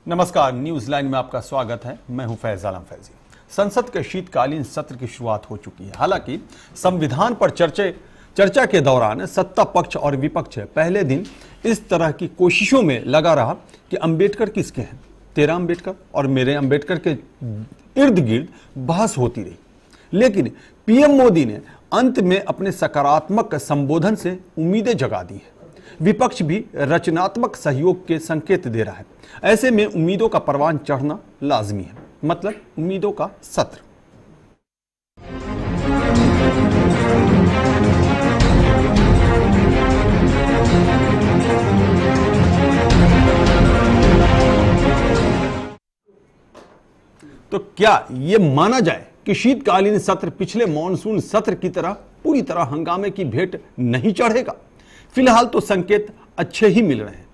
नमस्कार, news line में आपका स्वागत है। मैं हूं फैज आलम फैजी। संसद के शीतकालीन सत्र की शुरुआत हो चुकी है। हालांकि संविधान पर चर्चा के दौरान सत्ता पक्ष और विपक्ष पहले दिन इस तरह की कोशिशों में लगा रहा कि अंबेडकर किसके हैं, तेरा अंबेडकर और मेरे अंबेडकर के इर्द गिर्द बहस होती रही। लेकिन पीएम मोदी ने अंत में अपने सकारात्मक संबोधन से उम्मीदें जगा दी है। विपक्ष भी रचनात्मक सहयोग के संकेत दे रहा है। ऐसे में उम्मीदों का परवान चढ़ना लाजमी है, मतलब उम्मीदों का सत्र। तो क्या यह माना जाए कि शीतकालीन सत्र पिछले मॉनसून सत्र की तरह पूरी तरह हंगामे की भेंट नहीं चढ़ेगा? फिलहाल तो संकेत अच्छे ही मिल रहे हैं।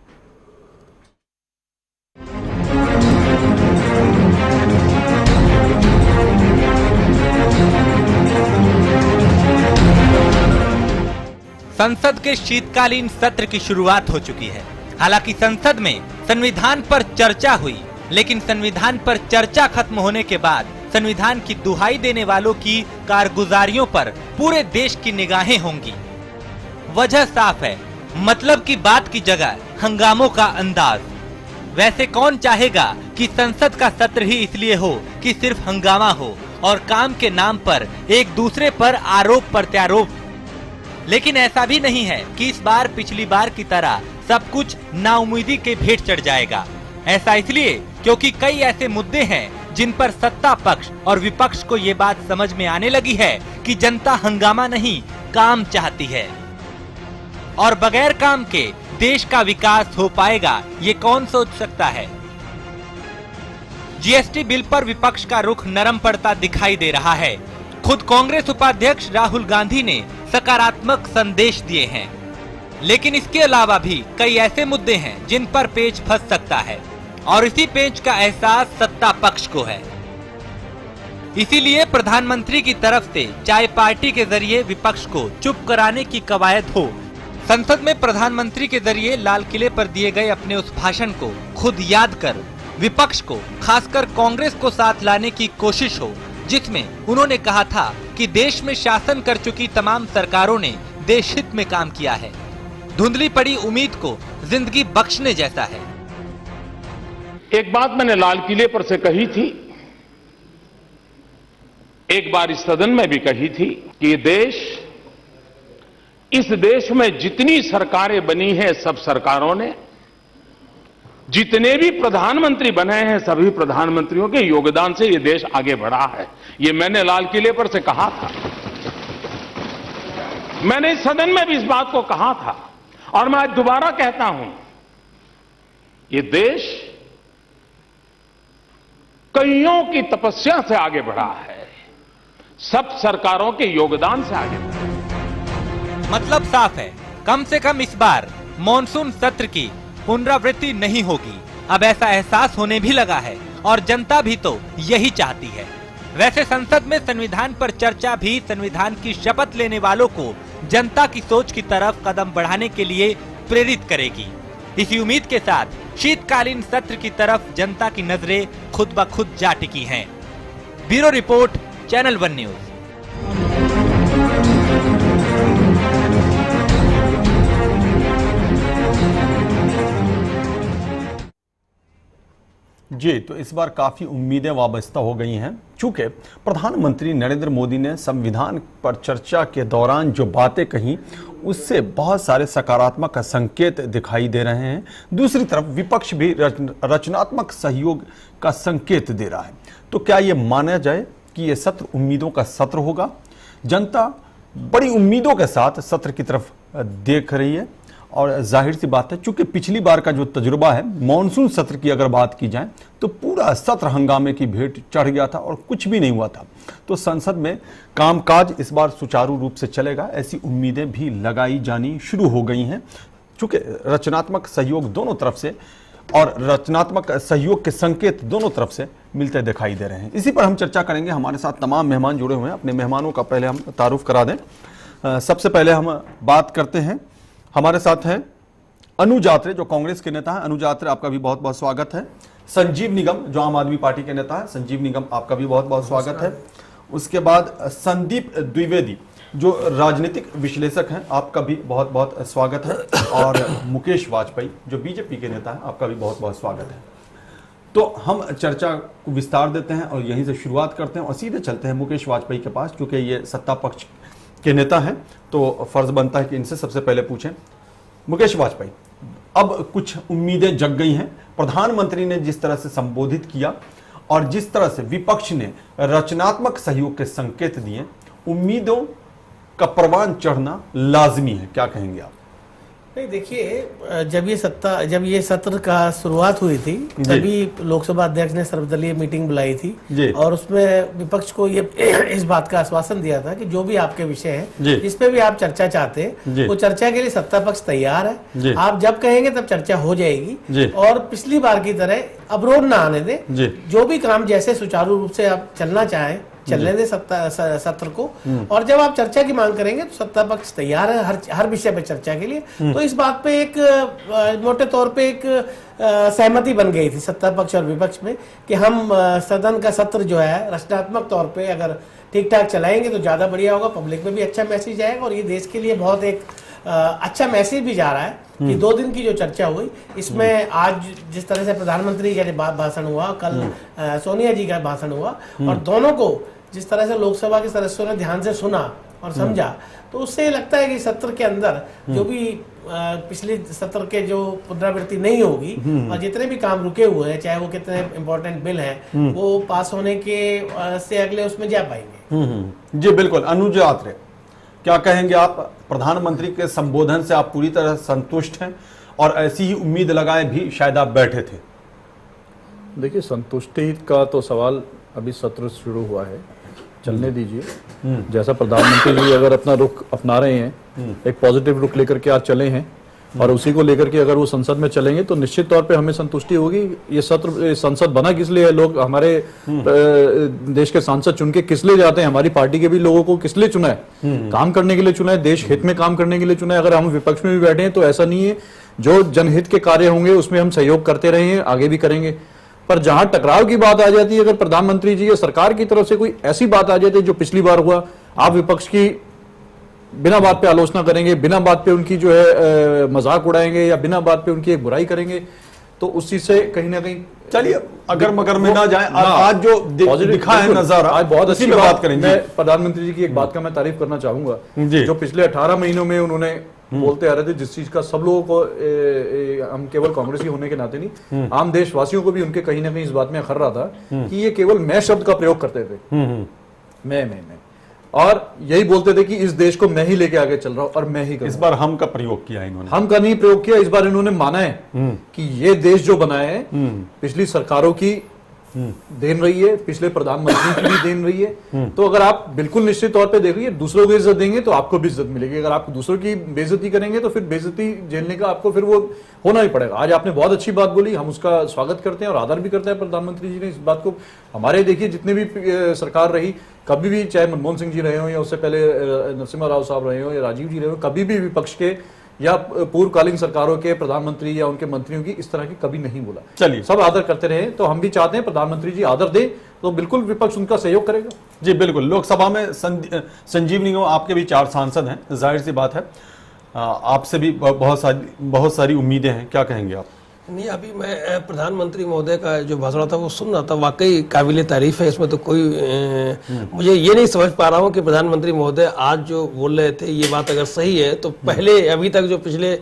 संसद के शीतकालीन सत्र की शुरुआत हो चुकी है। हालांकि संसद में संविधान पर चर्चा हुई, लेकिन संविधान पर चर्चा खत्म होने के बाद संविधान की दुहाई देने वालों की कारगुजारियों पर पूरे देश की निगाहें होंगी। वजह साफ है, मतलब की बात की जगह हंगामों का अंदाज। वैसे कौन चाहेगा कि संसद का सत्र ही इसलिए हो कि सिर्फ हंगामा हो और काम के नाम पर एक दूसरे पर आरोप प्रत्यारोप। लेकिन ऐसा भी नहीं है कि इस बार पिछली बार की तरह सब कुछ नाउम्मीदी के भेंट चढ़ जाएगा। ऐसा इसलिए क्योंकि कई ऐसे मुद्दे हैं जिन पर सत्ता पक्ष और विपक्ष को ये बात समझ में आने लगी है कि जनता हंगामा नहीं, काम चाहती है। और बगैर काम के देश का विकास हो पाएगा, ये कौन सोच सकता है। जीएसटी बिल पर विपक्ष का रुख नरम पड़ता दिखाई दे रहा है। खुद कांग्रेस उपाध्यक्ष राहुल गांधी ने सकारात्मक संदेश दिए हैं। लेकिन इसके अलावा भी कई ऐसे मुद्दे हैं जिन पर पेच फंस सकता है, और इसी पेच का एहसास सत्ता पक्ष को है। इसीलिए प्रधानमंत्री की तरफ से चाय पार्टी के जरिए विपक्ष को चुप कराने की कवायद हो। संसद में प्रधानमंत्री के जरिए लाल किले पर दिए गए अपने उस भाषण को खुद याद कर विपक्ष को, खासकर कांग्रेस को साथ लाने की कोशिश हो, जिसमें उन्होंने कहा था कि देश में शासन कर चुकी तमाम सरकारों ने देश हित में काम किया है। धुंधली पड़ी उम्मीद को जिंदगी बख्शने जैसा है। एक बात मैंने लाल किले पर से कही थी, एक बार इस सदन में भी कही थी कि इस देश में जितनी सरकारें बनी हैं, सब सरकारों ने, जितने भी प्रधानमंत्री बने हैं, सभी प्रधानमंत्रियों के योगदान से ये देश आगे बढ़ा है। ये मैंने लाल किले पर से कहा था। मैंने इस सदन में भी इस बात को कहा था और मैं आज दोबारा कहता हूं, ये देश कईयों की तपस्या से आगे बढ़ा है, सब सरकारों के योगदान से आगे बढ़ा है। मतलब साफ है, कम से कम इस बार मॉनसून सत्र की पुनरावृत्ति नहीं होगी। अब ऐसा एहसास होने भी लगा है और जनता भी तो यही चाहती है। वैसे संसद में संविधान पर चर्चा भी संविधान की शपथ लेने वालों को जनता की सोच की तरफ कदम बढ़ाने के लिए प्रेरित करेगी। इसी उम्मीद के साथ शीतकालीन सत्र की तरफ जनता की नजरें खुद ब खुद जा टिकी हैं। Bureau report, channel one news. जी, तो इस बार काफ़ी उम्मीदें वाबस्ता हो गई हैं। चूंकि प्रधानमंत्री नरेंद्र मोदी ने संविधान पर चर्चा के दौरान जो बातें कही, उससे बहुत सारे सकारात्मक संकेत दिखाई दे रहे हैं। दूसरी तरफ विपक्ष भी रचनात्मक सहयोग का संकेत दे रहा है। तो क्या ये माना जाए कि ये सत्र उम्मीदों का सत्र होगा? जनता बड़ी उम्मीदों के साथ सत्र की तरफ देख रही है और जाहिर सी बात है, चूंकि पिछली बार का जो तजुर्बा है, मॉनसून सत्र की अगर बात की जाए तो पूरा सत्र हंगामे की भेंट चढ़ गया था और कुछ भी नहीं हुआ था। तो संसद में कामकाज इस बार सुचारू रूप से चलेगा, ऐसी उम्मीदें भी लगाई जानी शुरू हो गई हैं। चूंकि रचनात्मक सहयोग दोनों तरफ से और रचनात्मक सहयोग के संकेत दोनों तरफ से मिलते दिखाई दे रहे हैं। इसी पर हम चर्चा करेंगे। हमारे साथ तमाम मेहमान जुड़े हुए हैं। अपने मेहमानों का पहले हम तारुफ करा दें। सबसे पहले हम बात करते हैं, हमारे साथ हैं अनु जात्रे, जो कांग्रेस के नेता हैं। अनु जात्रे, आपका भी बहुत बहुत स्वागत है। संजीव निगम जो आम आदमी पार्टी के नेता है। संजीव निगम, आपका भी बहुत बहुत स्वागत है। उसके बाद संदीप द्विवेदी जो राजनीतिक विश्लेषक हैं, आपका भी बहुत बहुत स्वागत है। और मुकेश वाजपेयी जो बीजेपी के नेता हैं, आपका भी बहुत बहुत स्वागत है। तो हम चर्चा को विस्तार देते हैं और यहीं से शुरुआत करते हैं और सीधे चलते हैं मुकेश वाजपेयी के पास, क्योंकि ये सत्ता पक्ष के नेता हैं तो फर्ज बनता है कि इनसे सबसे पहले पूछें। मुकेश वाजपेयी, अब कुछ उम्मीदें जग गई हैं। प्रधानमंत्री ने जिस तरह से संबोधित किया और जिस तरह से विपक्ष ने रचनात्मक सहयोग के संकेत दिए, उम्मीदों का परवान चढ़ना लाजमी है, क्या कहेंगे आप? नहीं, देखिए, जब ये सत्र का शुरुआत हुई थी तभी लोकसभा अध्यक्ष ने सर्वदलीय मीटिंग बुलाई थी और उसमें विपक्ष को ये इस बात का आश्वासन दिया था कि जो भी आपके विषय हैं जिस पे भी आप चर्चा चाहते हैं वो चर्चा के लिए सत्ता पक्ष तैयार है। आप जब कहेंगे तब चर्चा हो जाएगी और पिछली बार की तरह अवरोध ना आने दें। जो भी काम जैसे सुचारू रूप से आप चलना चाहें चलने दे सत्र को, और जब आप चर्चा की मांग करेंगे तो सत्ता पक्ष तैयार है हर विषय पर चर्चा के लिए। तो इस बात पे एक मोटे तौर पे एक सहमति बन गई थी सत्ता पक्ष और विपक्ष में कि हम सदन का सत्र जो है रचनात्मक तौर पे अगर ठीक ठाक चलाएंगे तो ज्यादा बढ़िया होगा, पब्लिक में भी अच्छा मैसेज जाएगा और ये देश के लिए बहुत एक अच्छा मैसेज भी जा रहा है कि 2 दिन की जो चर्चा हुई इसमें आज जिस तरह से प्रधानमंत्री का भाषण हुआ, कल सोनिया जी का भाषण हुआ और दोनों को जिस तरह से लोकसभा के सदस्यों ने ध्यान से सुना और समझा, तो उससे लगता है कि सत्र के अंदर जो भी पिछले सत्र के जो पुनरावृत्ति नहीं होगी और जितने भी काम रुके हुए हैं, चाहे वो कितने इम्पोर्टेंट बिल हैं, वो पास होने के से अगले उसमें जा पाएंगे। जी बिल्कुल। अनुज आत्रे, क्या कहेंगे आप? प्रधानमंत्री के संबोधन से आप पूरी तरह संतुष्ट हैं और ऐसी ही उम्मीद लगाए भी शायद आप बैठे थे? देखिए, संतुष्टि का तो सवाल अभी सत्र शुरू हुआ है, चलने दीजिए। जैसा प्रधानमंत्री जी अगर अपना रुख अपना रहे हैं, एक पॉजिटिव रुख लेकर के आज चले हैं और उसी को लेकर के अगर वो संसद में चलेंगे तो निश्चित तौर पे हमें संतुष्टि होगी। ये सत्र, संसद बना किस लिए है? लोग हमारे देश के सांसद चुन के किस लिए जाते हैं? हमारी पार्टी के भी लोगों को किस लिए चुना है? काम करने के लिए चुना है, देश हित में काम करने के लिए चुना है। अगर हम विपक्ष में भी बैठे हैं तो ऐसा नहीं है, जो जनहित के कार्य होंगे उसमें हम सहयोग करते रहे हैं, आगे भी करेंगे। पर जहां टकराव की बात आ जाती है, अगर प्रधानमंत्री जी या सरकार की तरफ से कोई ऐसी बात आ जाती है जो पिछली बार हुआ, आप विपक्ष की बिना बात पे आलोचना करेंगे, बिना बात पे उनकी जो है मजाक उड़ाएंगे या बिना बात पे उनकी एक बुराई करेंगे, तो उस चीज से कहीं ना कहीं, चलिए अगर मगर में ना जाए, आज जो दिखा है नजारा, आज बहुत अच्छी बात करेंगे। मैं प्रधानमंत्री जी की एक बात का मैं तारीफ करना चाहूंगा, जो पिछले 18 महीनों में उन्होंने बोलते आ रहे थे, जिस चीज का सब लोगों को हम केवल कांग्रेसी होने के नाते नहीं, आम देशवासियों को भी उनके कहीं ना कहीं इस बात में अखर रहा था कि ये केवल मैं शब्द का प्रयोग करते थे। मैं और यही बोलते थे कि इस देश को मैं ही लेके आगे चल रहा हूं और मैं ही करूंगा। इस बार हम का प्रयोग किया इन्होंने, हम का नहीं प्रयोग किया, इस बार इन्होंने माना है कि ये देश जो बनाया है पिछली सरकारों की देन रही है, पिछले प्रधानमंत्री की भी देन रही है। तो अगर आप बिल्कुल निश्चित तौर पे देखिए, दूसरों को इज्जत देंगे तो आपको भी इज्जत मिलेगी। अगर आप दूसरों की बेइज्जती करेंगे तो फिर बेइज्जती झेलने का आपको फिर वो होना ही पड़ेगा। आज आपने बहुत अच्छी बात बोली, हम उसका स्वागत करते हैं और आदर भी करते हैं। प्रधानमंत्री जी ने इस बात को, हमारे देखिए जितने भी सरकार रही, कभी भी चाहे मनमोहन सिंह जी रहे हो या उससे पहले नरसिम्हा राव साहब रहे हो या राजीव जी रहे हो, कभी भी विपक्ष के या पूर्वकालीन सरकारों के प्रधानमंत्री या उनके मंत्रियों की इस तरह की कभी नहीं बोला। चलिए, सब आदर करते रहे, तो हम भी चाहते हैं प्रधानमंत्री जी आदर दें तो बिल्कुल विपक्ष उनका सहयोग करेगा। जी बिल्कुल। लोकसभा में संजीव निगम, आपके भी 4 सांसद हैं, जाहिर सी बात है आपसे भी बहुत सारी उम्मीदें हैं, क्या कहेंगे आप? नहीं, अभी मैं प्रधानमंत्री महोदय का जो भाषण था वो सुन रहा था, वाकई काबिले तारीफ है, इसमें तो कोई मुझे ये नहीं समझ पा रहा हूँ कि प्रधानमंत्री महोदय आज जो बोल रहे थे ये बात अगर सही है तो पहले, अभी तक जो पिछले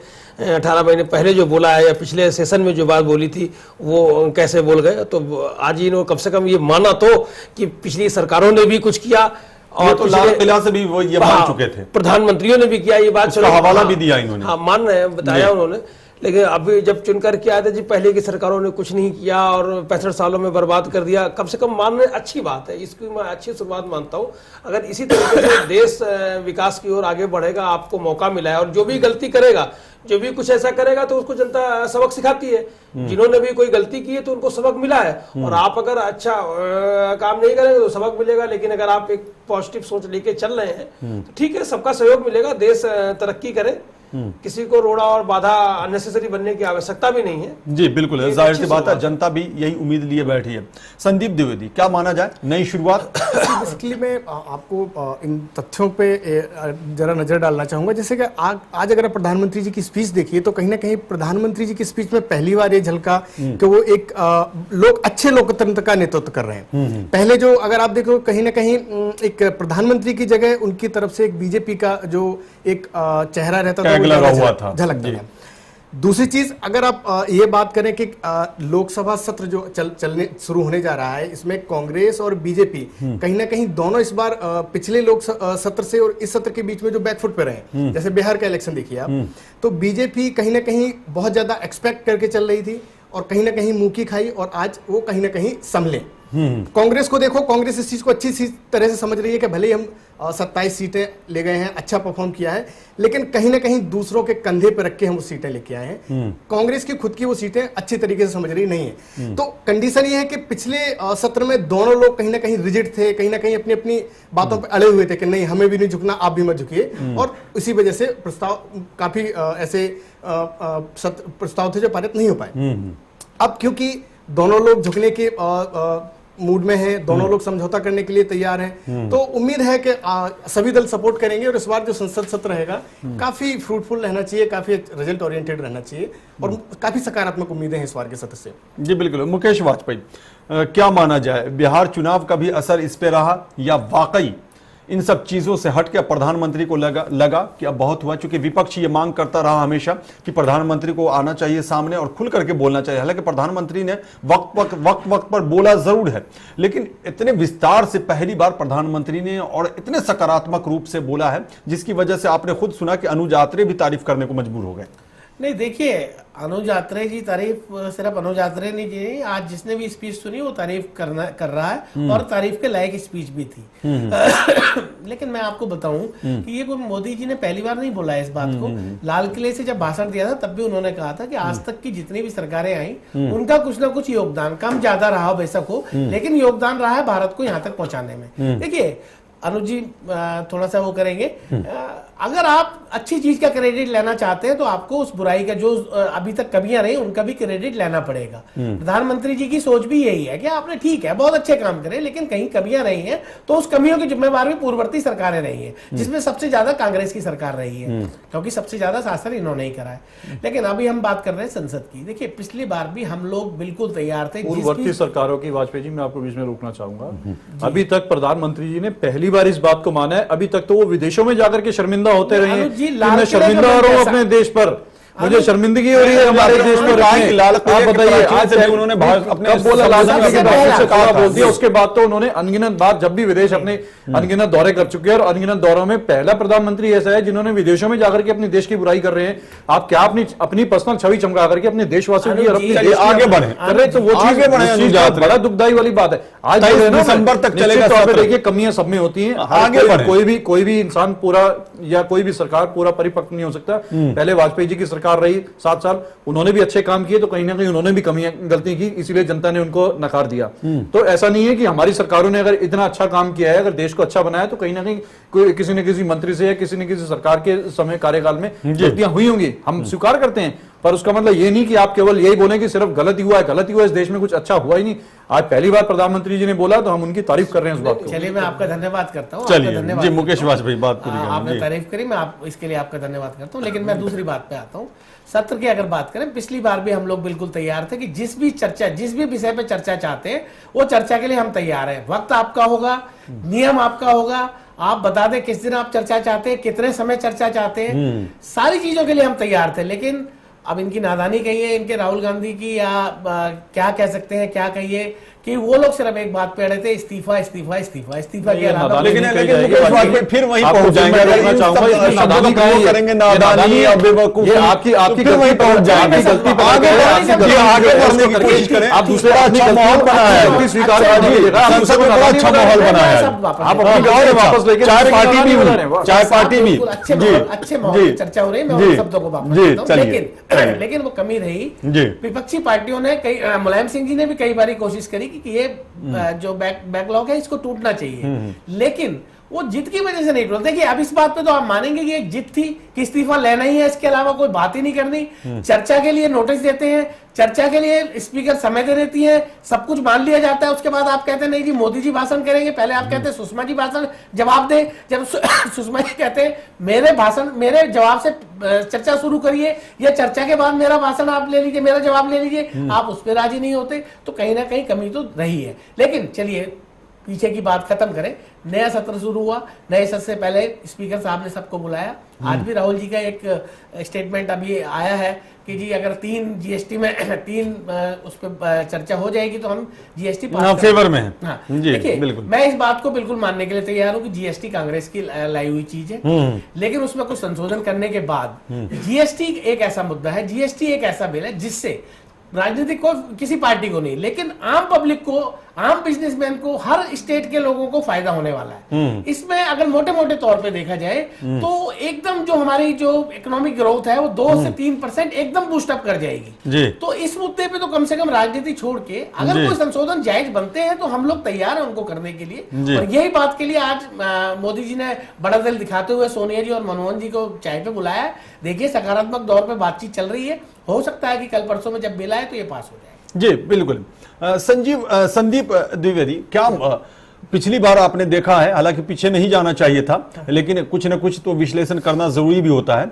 18 महीने पहले जो बोला है या पिछले सेशन में जो बात बोली थी वो कैसे बोल गए। तो आज इन्होंने कम से कम ये माना तो कि पिछली सरकारों ने भी कुछ किया और तो लाल किला से भी वो ये मान चुके थे, प्रधानमंत्रियों ने भी किया, ये बात हवाला भी दिया इन्होंने, हाँ मान रहे हैं, बताया उन्होंने। लेकिन अभी जब चुनकर के आए थे जी, पहले की सरकारों ने कुछ नहीं किया और 65 सालों में बर्बाद कर दिया, कम से कम मानने अच्छी बात है, इसकी मैं अच्छी शुरुआत मानता हूँ। अगर इसी तरीके से देश विकास की ओर आगे बढ़ेगा, आपको मौका मिला है और जो भी गलती करेगा, जो भी कुछ ऐसा करेगा तो उसको जनता सबक सिखाती है। जिन्होंने भी कोई गलती की है तो उनको सबक मिला है, और आप अगर अच्छा काम नहीं करेंगे तो सबक मिलेगा। लेकिन अगर आप एक पॉजिटिव सोच लेके चल रहे हैं तो ठीक है, सबका सहयोग मिलेगा, देश तरक्की करे। किसी को रोड़ा और बाधा अननेसेसरी बनने की आवश्यकता भी नहीं है। जी बिल्कुल है, जाहिर सी बात है, जनता भी यही उम्मीद लिए बैठी है। संदीप द्विवेदी, क्या माना जाए, नई शुरुआत? बेसिकली मैं आपको इन तथ्यों पे जरा नजर डालना चाहूंगा। जैसे कि आज अगर प्रधानमंत्री जी की स्पीच देखिए तो कहीं ना कहीं प्रधानमंत्री जी की स्पीच में पहली बार ये झलका कि वो एक अच्छे लोकतंत्र का नेतृत्व कर रहे हैं। पहले जो अगर आप देखो कहीं ना कहीं एक प्रधानमंत्री की जगह उनकी तरफ से एक बीजेपी का जो एक चेहरा रहता था वो झलकता था। दूसरी चीज अगर आप ये बात करें कि लोकसभा सत्र जो चलने शुरू होने जा रहा है, इसमें कांग्रेस और बीजेपी कहीं ना कहीं दोनों इस बार पिछले लोक सत्र से और इस सत्र के बीच में जो बैकफुट पे रहे, जैसे बिहार का इलेक्शन देखिए आप, तो बीजेपी कहीं ना कहीं बहुत ज्यादा एक्सपेक्ट करके चल रही थी और कहीं ना कहीं मुंह की खाई और आज वो कहीं ना कहीं संभले। कांग्रेस को देखो, कांग्रेस इस चीज को अच्छी तरह से समझ रही है कि भले ही हम 27 सीटें ले गए हैं, अच्छा परफॉर्म किया है, लेकिन कहीं ना कहीं दूसरों के कंधे पर रख के हम वो सीटें लेके आए हैं। कांग्रेस की खुद की वो सीटें अच्छी तरीके से समझ रही नहीं है। तो कंडीशन ये है कि पिछले सत्र में दोनों लोग कहीं ना कहीं रिजिड थे, कहीं ना कहीं अपनी अपनी बातों पर अड़े हुए थे कि नहीं हमें भी नहीं झुकना, आप भी मत झुकिए, और इसी वजह से प्रस्ताव काफी ऐसे प्रस्ताव थे जो पारित नहीं हो पाए। अब क्योंकि दोनों लोग झुकने के मूड में हैं, दोनों लोग समझौता करने के लिए तैयार हैं, तो उम्मीद है कि सभी दल सपोर्ट करेंगे और इस बार जो संसद सत्र रहेगा काफी फ्रूटफुल रहना चाहिए, काफी रिजल्ट ओरिएंटेड रहना चाहिए और काफी सकारात्मक उम्मीदें हैं इस बार के सत्र से। जी बिल्कुल। मुकेश वाजपेयी, क्या माना जाए, बिहार चुनाव का भी असर इस पे रहा या वाकई इन सब चीजों से हटकर प्रधानमंत्री को लगा कि अब बहुत हुआ? चूंकि विपक्ष ये मांग करता रहा हमेशा कि प्रधानमंत्री को आना चाहिए सामने और खुल करके बोलना चाहिए। हालांकि प्रधानमंत्री ने वक्त पर बोला जरूर है, लेकिन इतने विस्तार से पहली बार प्रधानमंत्री ने और इतने सकारात्मक रूप से बोला है, जिसकी वजह से आपने खुद सुना कि अनुज आत्रे भी तारीफ करने को मजबूर हो गए। नहीं देखिए, अनुज आत्रे जी तारीफ सिर्फ अनुज आत्रे नहीं जी, आज जिसने भी स्पीच सुनी वो तारीफ कर रहा है और तारीफ के लायक स्पीच भी थी। लेकिन मैं आपको बताऊं कि ये कोई मोदी जी ने पहली बार नहीं बोला है इस बात को। लाल किले से जब भाषण दिया था तब भी उन्होंने कहा था कि आज तक की जितनी भी सरकारें आई उनका कुछ ना कुछ योगदान, कम ज्यादा रहा हो बेशक हो, लेकिन योगदान रहा है भारत को यहाँ तक पहुंचाने में। देखिए अनुज जी थोड़ा सा वो करेंगे, अगर आप अच्छी चीज का क्रेडिट लेना चाहते हैं तो आपको उस बुराई का जो अभी तक कमियां रही उनका भी क्रेडिट लेना पड़ेगा। प्रधानमंत्री जी की सोच भी यही है कि आपने ठीक है बहुत अच्छे काम करे, लेकिन कहीं कमियां रही हैं तो उस कमियों की जिम्मेवार भी पूर्ववर्ती सरकारें रही हैं, जिसमें सबसे ज्यादा कांग्रेस की सरकार रही है, क्योंकि सबसे ज्यादा शासन इन्होंने ही करा है। लेकिन अभी हम बात कर रहे हैं संसद की। देखिए पिछली बार भी हम लोग बिल्कुल तैयार थे पूर्ववर्ती सरकारों की। वाजपेयी जी मैं आपको बीच में रोकना चाहूंगा, अभी तक प्रधानमंत्री जी ने पहली बार इस बात को माना है। अभी तक तो वो विदेशों में जाकर के शर्मिंदा होते रहे हैं, मैं शर्मिंदा हो रहा हूं अपने देश पर, मुझे शर्मिंदगी हो रही है हमारे देश पर। आप बताइए आज उन्होंने अपने बोला बोल दिया, उसके बाद तो उन्होंने अनगिनत बार जब भी विदेश अपने अनगिनत दौरे कर चुके हैं और अनगिनत दौरों में पहला प्रधानमंत्री ऐसा है जिन्होंने विदेशों में जाकर के अपने देश की बुराई कर रहे हैं। आप क्या अपनी पर्सनल छवि चमका करके अपने देशवासियों की और अपने देश आगे बढ़े कर रहे, तो वो चीज बड़ा दुखदायी वाली बात है। आज दिसंबर तक चलेगा। देखिए कमियां सब में होती है, आगे कोई भी इंसान पूरा या कोई भी सरकार पूरा परिपक्व नहीं हो सकता। पहले वाजपेयी जी की सरकार रही 7 साल, उन्होंने भी अच्छे काम किए, तो कहीं ना कहीं उन्होंने भी कमियां गलती की, इसीलिए जनता ने उनको नकार दिया। तो ऐसा नहीं है कि हमारी सरकारों ने अगर इतना अच्छा काम किया है, अगर देश को अच्छा बनाया, तो कहीं ना कहीं कोई किसी न किसी मंत्री से या किसी न किसी सरकार के समय कार्यकाल में गलतियां हुई होंगी, हम स्वीकार करते हैं। पर उसका मतलब ये नहीं कि आप केवल यही बोलें कि सिर्फ गलत ही हुआ है, इस देश में कुछ अच्छा हुआ ही नहीं। आज पहली बार प्रधानमंत्री जी ने बोला तो हम उनकी तारीफ कर रहे हैं उस बात को। चलिए मैं आपका धन्यवाद करता हूँ। चलिए जी मुकेश वाजपेयी बात पूरी करें। आपने तारीफ करी, मैं इसके लिए आपका धन्यवाद करता हूँ। लेकिन मैं दूसरी बात पे आता हूँ। सत्र की अगर बात करें, पिछली बार भी हम लोग बिल्कुल तैयार थे कि जिस भी विषय पे चर्चा चाहते हैं वो चर्चा के लिए हम तैयार हैं। वक्त आपका होगा, नियम आपका होगा, आप बता दें किस दिन आप चर्चा चाहते हैं, कितने समय चर्चा चाहते हैं, सारी चीजों के लिए हम तैयार थे। लेकिन अब इनकी नादानी कहिए, इनके राहुल गांधी की, या क्या कह सकते हैं, क्या कहिए कि वो लोग सिर्फ एक बात पे अड़े थे, इस्तीफा इस्तीफा इस्तीफा इस्तीफा के अलावा। लेकिन फिर वहीं पहुंच जाएंगे, करेंगे नादानी और बेवकूफ, आपकी फिर वहीं पहुंच जाएंगे। आगे बढ़ने की कोशिश करें, आप दूसरे अच्छा माहौल बनाया है, स्वीकार कीजिएगा, संसद में बड़ा अच्छा माहौल बनाया है, आप अपनी गाँव वापस लेके चाय पार्टी भी अच्छे माहौल चर्चा हो रही है, मैं शब्दों को वापस, लेकिन वो कमी रही। विपक्षी पार्टियों ने मुलायम सिंह जी ने भी कई बार कोशिश करी कि ये जो बैकलॉग है इसको टूटना चाहिए, लेकिन वो जिद की वजह से नहीं टूटा। देखिए अब इस बात पे तो आप मानेंगे कि एक जिद थी कि इस्तीफा लेना ही है, इसके अलावा कोई बात ही नहीं करनी। चर्चा के लिए नोटिस देते हैं, चर्चा के लिए स्पीकर समय दे देती है, सब कुछ मान लिया जाता है। उसके बाद आप कहते हैं नहीं जी मोदी जी भाषण करेंगे, पहले आप कहते हैं सुषमा जी भाषण जवाब दे, जब सुषमा जी कहते हैं मेरे भाषण मेरे जवाब से चर्चा शुरू करिए या चर्चा के बाद मेरा भाषण आप ले लीजिए, मेरा जवाब ले लीजिए, आप उस पर राजी नहीं होते, तो कहीं ना कहीं कमी तो रही है। लेकिन चलिए पीछे की बात खत्म करें, नया सत्र शुरू हुआ, नए सत्र से पहले स्पीकर साहब ने सबको बुलाया। आज भी राहुल जी का एक स्टेटमेंट अभी आया है कि जी अगर 3 जीएसटी में 3 उस पर चर्चा हो जाएगी तो हम जीएसटी पास फेवर में हैं। हाँ, जी देखिए बिल्कुल, मैं इस बात को बिल्कुल मानने के लिए तैयार हूँ कि जीएसटी कांग्रेस की लाई हुई चीज है, लेकिन उसमें कुछ संशोधन करने के बाद जीएसटी एक ऐसा मुद्दा है, जीएसटी एक ऐसा बिल है जिससे राजनीतिक को किसी पार्टी को नहीं लेकिन आम पब्लिक को, आम बिजनेसमैन को, हर स्टेट के लोगों को फायदा होने वाला है। इसमें अगर मोटे मोटे तौर पे देखा जाए तो एकदम जो हमारी जो इकोनॉमिक ग्रोथ है वो 2 से 3% एकदम बूस्टअप कर जाएगी जी। तो इस मुद्दे पे तो कम से कम राजनीति छोड़ के अगर कोई संशोधन जायज बनते हैं तो हम लोग तैयार हैं उनको करने के लिए। और यही बात के लिए आज मोदी जी ने बड़ा दिल दिखाते हुए सोनिया जी और मनमोहन जी को चाय पे बुलाया। देखिए सकारात्मक दौर पे बातचीत चल रही है, हो सकता है कि कल परसों में जब बिल आए तो ये पास हो जाए। जी बिल्कुल। संदीप द्विवेदी, क्या पिछली बार आपने देखा है, हालांकि पीछे नहीं जाना चाहिए था, लेकिन कुछ न कुछ तो विश्लेषण करना जरूरी भी होता है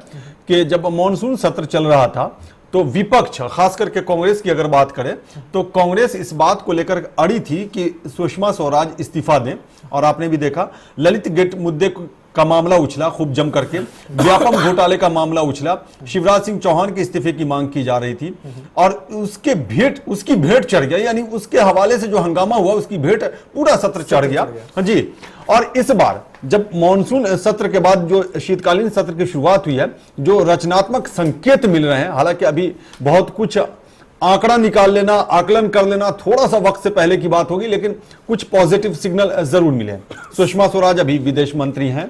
कि जब मॉनसून सत्र चल रहा था तो विपक्ष, खास करके कांग्रेस की अगर बात करें तो कांग्रेस इस बात को लेकर अड़ी थी कि सुषमा स्वराज इस्तीफा दें। और आपने भी देखा ललित गेट मुद्दे का मामला उछला खूब जम करके, व्यापम घोटाले का मामला उछला, शिवराज सिंह चौहान के इस्तीफे की मांग की जा रही थी और उसकी भेंट चढ़ गया, यानी उसके हवाले से जो हंगामा हुआ उसकी भेंट पूरा सत्र चढ़ गया। हाँ जी। और इस बार जब मॉनसून सत्र के बाद जो शीतकालीन सत्र की शुरुआत हुई है, जो रचनात्मक संकेत मिल रहे हैं, हालांकि अभी बहुत कुछ आंकड़ा निकाल लेना, आकलन कर लेना थोड़ा सा वक्त से पहले की बात होगी, लेकिन कुछ पॉजिटिव सिग्नल जरूर मिले। सुषमा स्वराज अभी विदेश मंत्री हैं,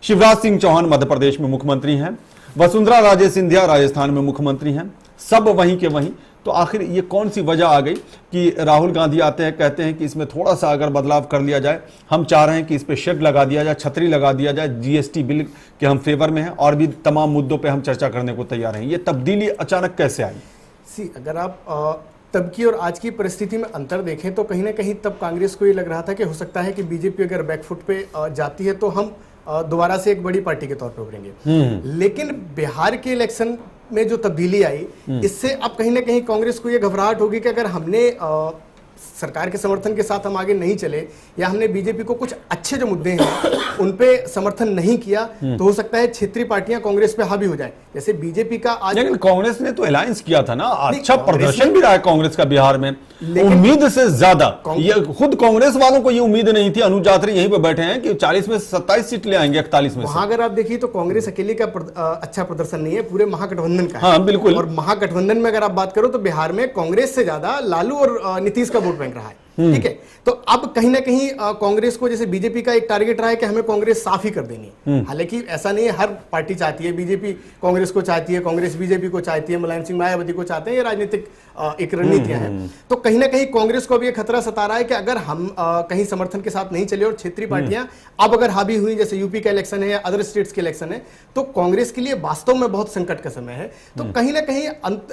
शिवराज सिंह चौहान मध्य प्रदेश में मुख्यमंत्री हैं, वसुंधरा राजे सिंधिया राजस्थान में मुख्यमंत्री हैं, सब वहीं के वहीं। तो आखिर ये कौन सी वजह आ गई कि राहुल गांधी आते हैं, कहते हैं कि इसमें थोड़ा सा अगर बदलाव कर लिया जाए, हम चाह रहे हैं कि इस पे शेड लगा दिया जाए, छतरी लगा दिया जाए, जीएसटी बिल के हम फेवर में हैं और भी तमाम मुद्दों पे हम चर्चा करने को तैयार हैं। ये तब्दीली अचानक कैसे आई? अगर आप तब की और आज की परिस्थिति में अंतर देखें तो कहीं ना कहीं तब कांग्रेस को ये लग रहा था कि हो सकता है कि बीजेपी अगर बैकफुट पे जाती है तो हम दोबारा से एक बड़ी पार्टी के तौर पे उभरेंगे। लेकिन बिहार के इलेक्शन में जो तब्दीली आई, इससे अब कहीं ना कहीं कांग्रेस को ये घबराहट होगी कि अगर हमने सरकार के समर्थन के साथ हम आगे नहीं चले या हमने बीजेपी को कुछ अच्छे जो मुद्दे हैं उन पे समर्थन नहीं किया तो हो सकता है क्षेत्रीय पार्टियां कांग्रेस पे हावी हो जाए। जैसे बीजेपी का आज, लेकिन कांग्रेस ने तो अलायंस किया था ना, अच्छा प्रदर्शन भी रहा है कांग्रेस का बिहार में, उम्मीद से ज्यादा। ये खुद कांग्रेस वालों को ये उम्मीद नहीं थी, अनुज यात्री यहीं पे बैठे हैं कि 40 में 27 सीट ले आएंगे 41 में। वहां अगर आप देखिए तो कांग्रेस अकेले का अच्छा प्रदर्शन नहीं है, पूरे महागठबंधन का। हाँ बिल्कुल। और महागठबंधन में अगर आप बात करो तो बिहार में कांग्रेस से ज्यादा लालू और नीतीश का वोट बैंक रहा है। ठीक है, तो अब कहीं ना कहीं कांग्रेस को, जैसे बीजेपी का एक टारगेट रहा है कि हमें कांग्रेस साफ ही कर देनी है। हालांकि ऐसा नहीं है, हर पार्टी चाहती है, बीजेपी कांग्रेस को चाहती है, कांग्रेस बीजेपी को चाहती है, मुलायम सिंह मायावती को चाहते हैं, ये राजनीतिक एक रणनीतियां हैं। तो कहीं ना कहीं कांग्रेस को अब ये खतरा सता रहा है कि अगर हम कहीं समर्थन के साथ नहीं चले और क्षेत्रीय पार्टियां अब अगर हावी हुई, जैसे यूपी का इलेक्शन है या अदर स्टेट्स के इलेक्शन है, तो कांग्रेस के लिए वास्तव में बहुत संकट का समय है। तो कहीं ना कहीं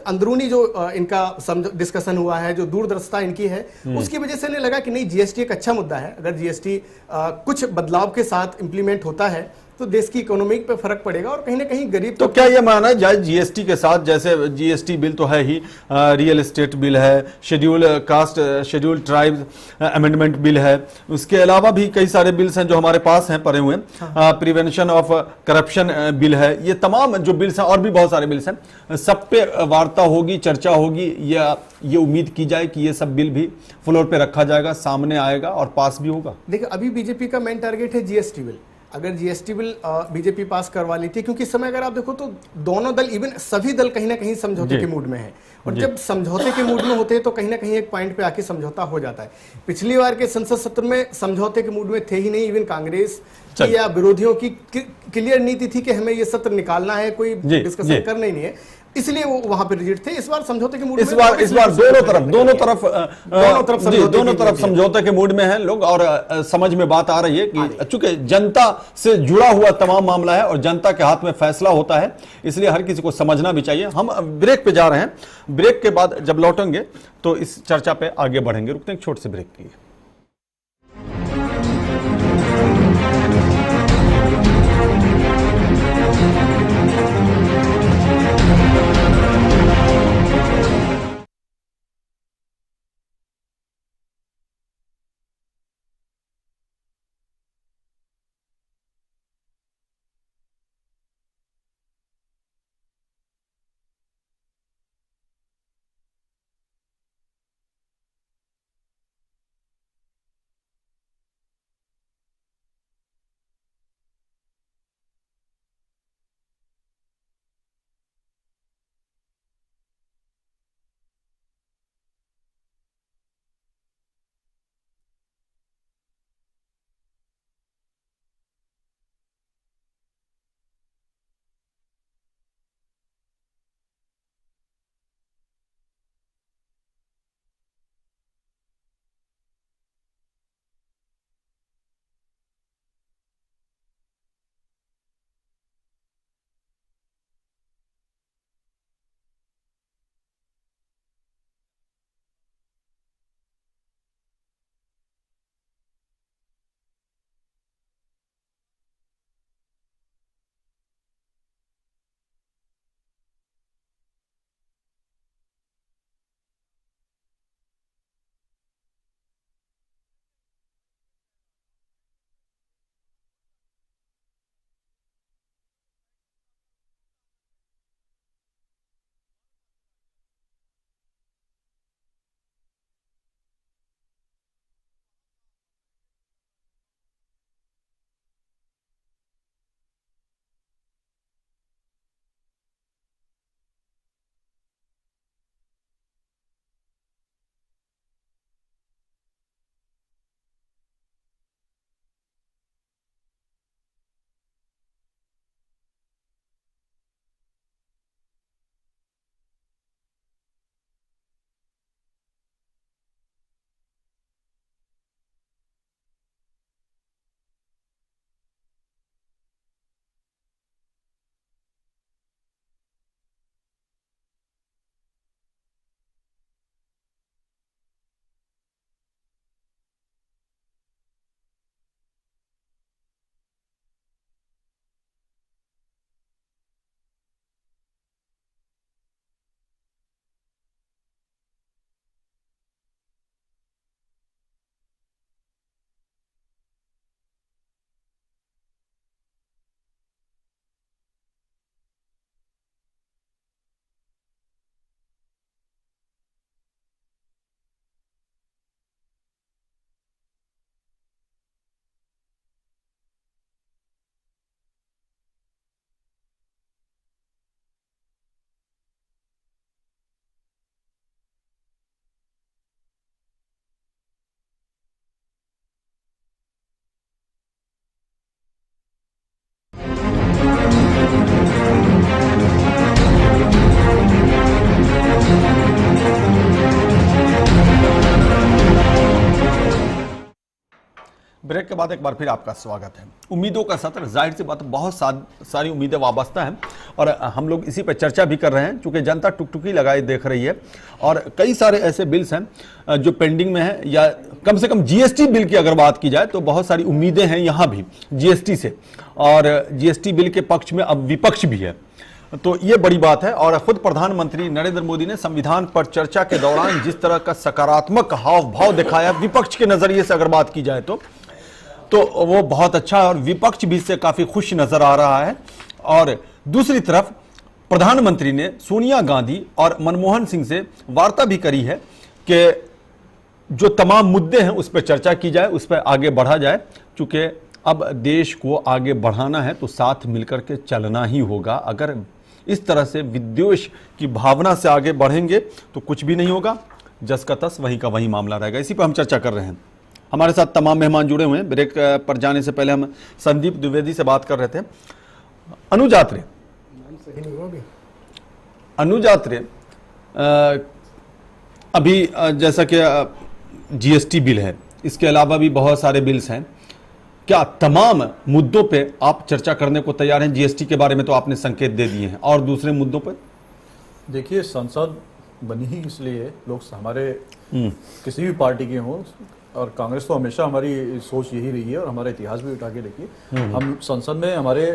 अंदरूनी जो इनका डिस्कशन हुआ है, जो दूरदर्शिता इनकी है, उसकी वजह से इन्हें लगा कि नहीं, जीएसटी एक अच्छा मुद्दा है। अगर जीएसटी कुछ बदलाव के साथ इंप्लीमेंट होता है तो देश की इकोनॉमी पे फर्क पड़ेगा और कहीं ना कहीं गरीब। तो क्या ये माना जाए जीएसटी के साथ, जैसे जीएसटी बिल तो है ही, रियल एस्टेट बिल है, schedule caste schedule tribe amendment bill है, उसके अलावा भी कई सारे बिल्स हैं जो हमारे पास हैं पड़े हुए, प्रिवेंशन ऑफ करप्शन बिल है, ये तमाम जो बिल्स हैं और भी बहुत सारे बिल्स हैं, सब पे वार्ता होगी, चर्चा होगी, या ये उम्मीद की जाए कि ये सब बिल भी फ्लोर पे रखा जाएगा, सामने आएगा और पास भी होगा? देखिए, अभी बीजेपी का मेन टारगेट है जीएसटी बिल। अगर जीएसटी बिल बीजेपी पास करवा लेती है, क्योंकि इस समय अगर आप देखो तो दोनों दल, इवन सभी दल कहीं ना कहीं समझौते के मूड में है, और जब समझौते के मूड में होते हैं तो कहीं ना कहीं एक पॉइंट पे आके समझौता हो जाता है। पिछली बार के संसद सत्र में समझौते के मूड में थे ही नहीं, इवन कांग्रेस या विरोधियों की क्लियर नीति थी कि हमें ये सत्र निकालना है, कोई डिस्कशन करना ही नहीं है। इसलिए वो वहां पे रिजिड थे। इस बार समझौते के मूड में, इस बार दोनों तरफ समझौते के मूड में हैं लोग, और समझ में बात आ रही है कि चूंकि जनता से जुड़ा हुआ तमाम मामला है और जनता के हाथ में फैसला होता है, इसलिए हर किसी को समझना भी चाहिए। हम ब्रेक पे जा रहे हैं, ब्रेक के बाद जब लौटेंगे तो इस चर्चा पे आगे बढ़ेंगे। रुकते हैं एक छोटे से ब्रेक के लिए। ब्रेक के बाद एक बार फिर आपका स्वागत है। उम्मीदों का सत्र, जाहिर सी बात, बहुत सारी उम्मीदें वाबस्ता हैं और हम लोग इसी पर चर्चा भी कर रहे हैं, क्योंकि जनता टुकटुकी लगाए देख रही है और कई सारे ऐसे बिल्स हैं जो पेंडिंग में हैं, या कम से कम जीएसटी बिल की अगर बात की जाए तो बहुत सारी उम्मीदें हैं यहाँ भी जीएसटी से, और जीएसटी बिल के पक्ष में अब विपक्ष भी है, तो ये बड़ी बात है। और खुद प्रधानमंत्री नरेंद्र मोदी ने संविधान पर चर्चा के दौरान जिस तरह का सकारात्मक हाव भाव दिखाया विपक्ष के नजरिए से अगर बात की जाए तो वो बहुत अच्छा है और विपक्ष भी इससे काफी खुश नजर आ रहा है। और दूसरी तरफ प्रधानमंत्री ने सोनिया गांधी और मनमोहन सिंह से वार्ता भी करी है कि जो तमाम मुद्दे हैं उस पर चर्चा की जाए, उस पर आगे बढ़ा जाए, क्योंकि अब देश को आगे बढ़ाना है तो साथ मिलकर के चलना ही होगा। अगर इस तरह से विद्वेष की भावना से आगे बढ़ेंगे तो कुछ भी नहीं होगा, जस का तस वहीं का वहीं मामला रहेगा। इसी पर हम चर्चा कर रहे हैं। हमारे साथ तमाम मेहमान जुड़े हुए हैं। ब्रेक पर जाने से पहले हम संदीप द्विवेदी से बात कर रहे थे। अनुज आत्रे, अनुज आत्रे, अभी जैसा कि जीएसटी बिल है, इसके अलावा भी बहुत सारे बिल्स हैं, क्या तमाम मुद्दों पे आप चर्चा करने को तैयार हैं? जीएसटी के बारे में तो आपने संकेत दे दिए हैं, और दूसरे मुद्दों पर? देखिए, संसद बनी ही इसलिए लोग हमारे किसी भी पार्टी के हों, और कांग्रेस तो हमेशा हमारी सोच यही रही है और हमारा इतिहास भी उठा के देखिए, हम संसद में हमारे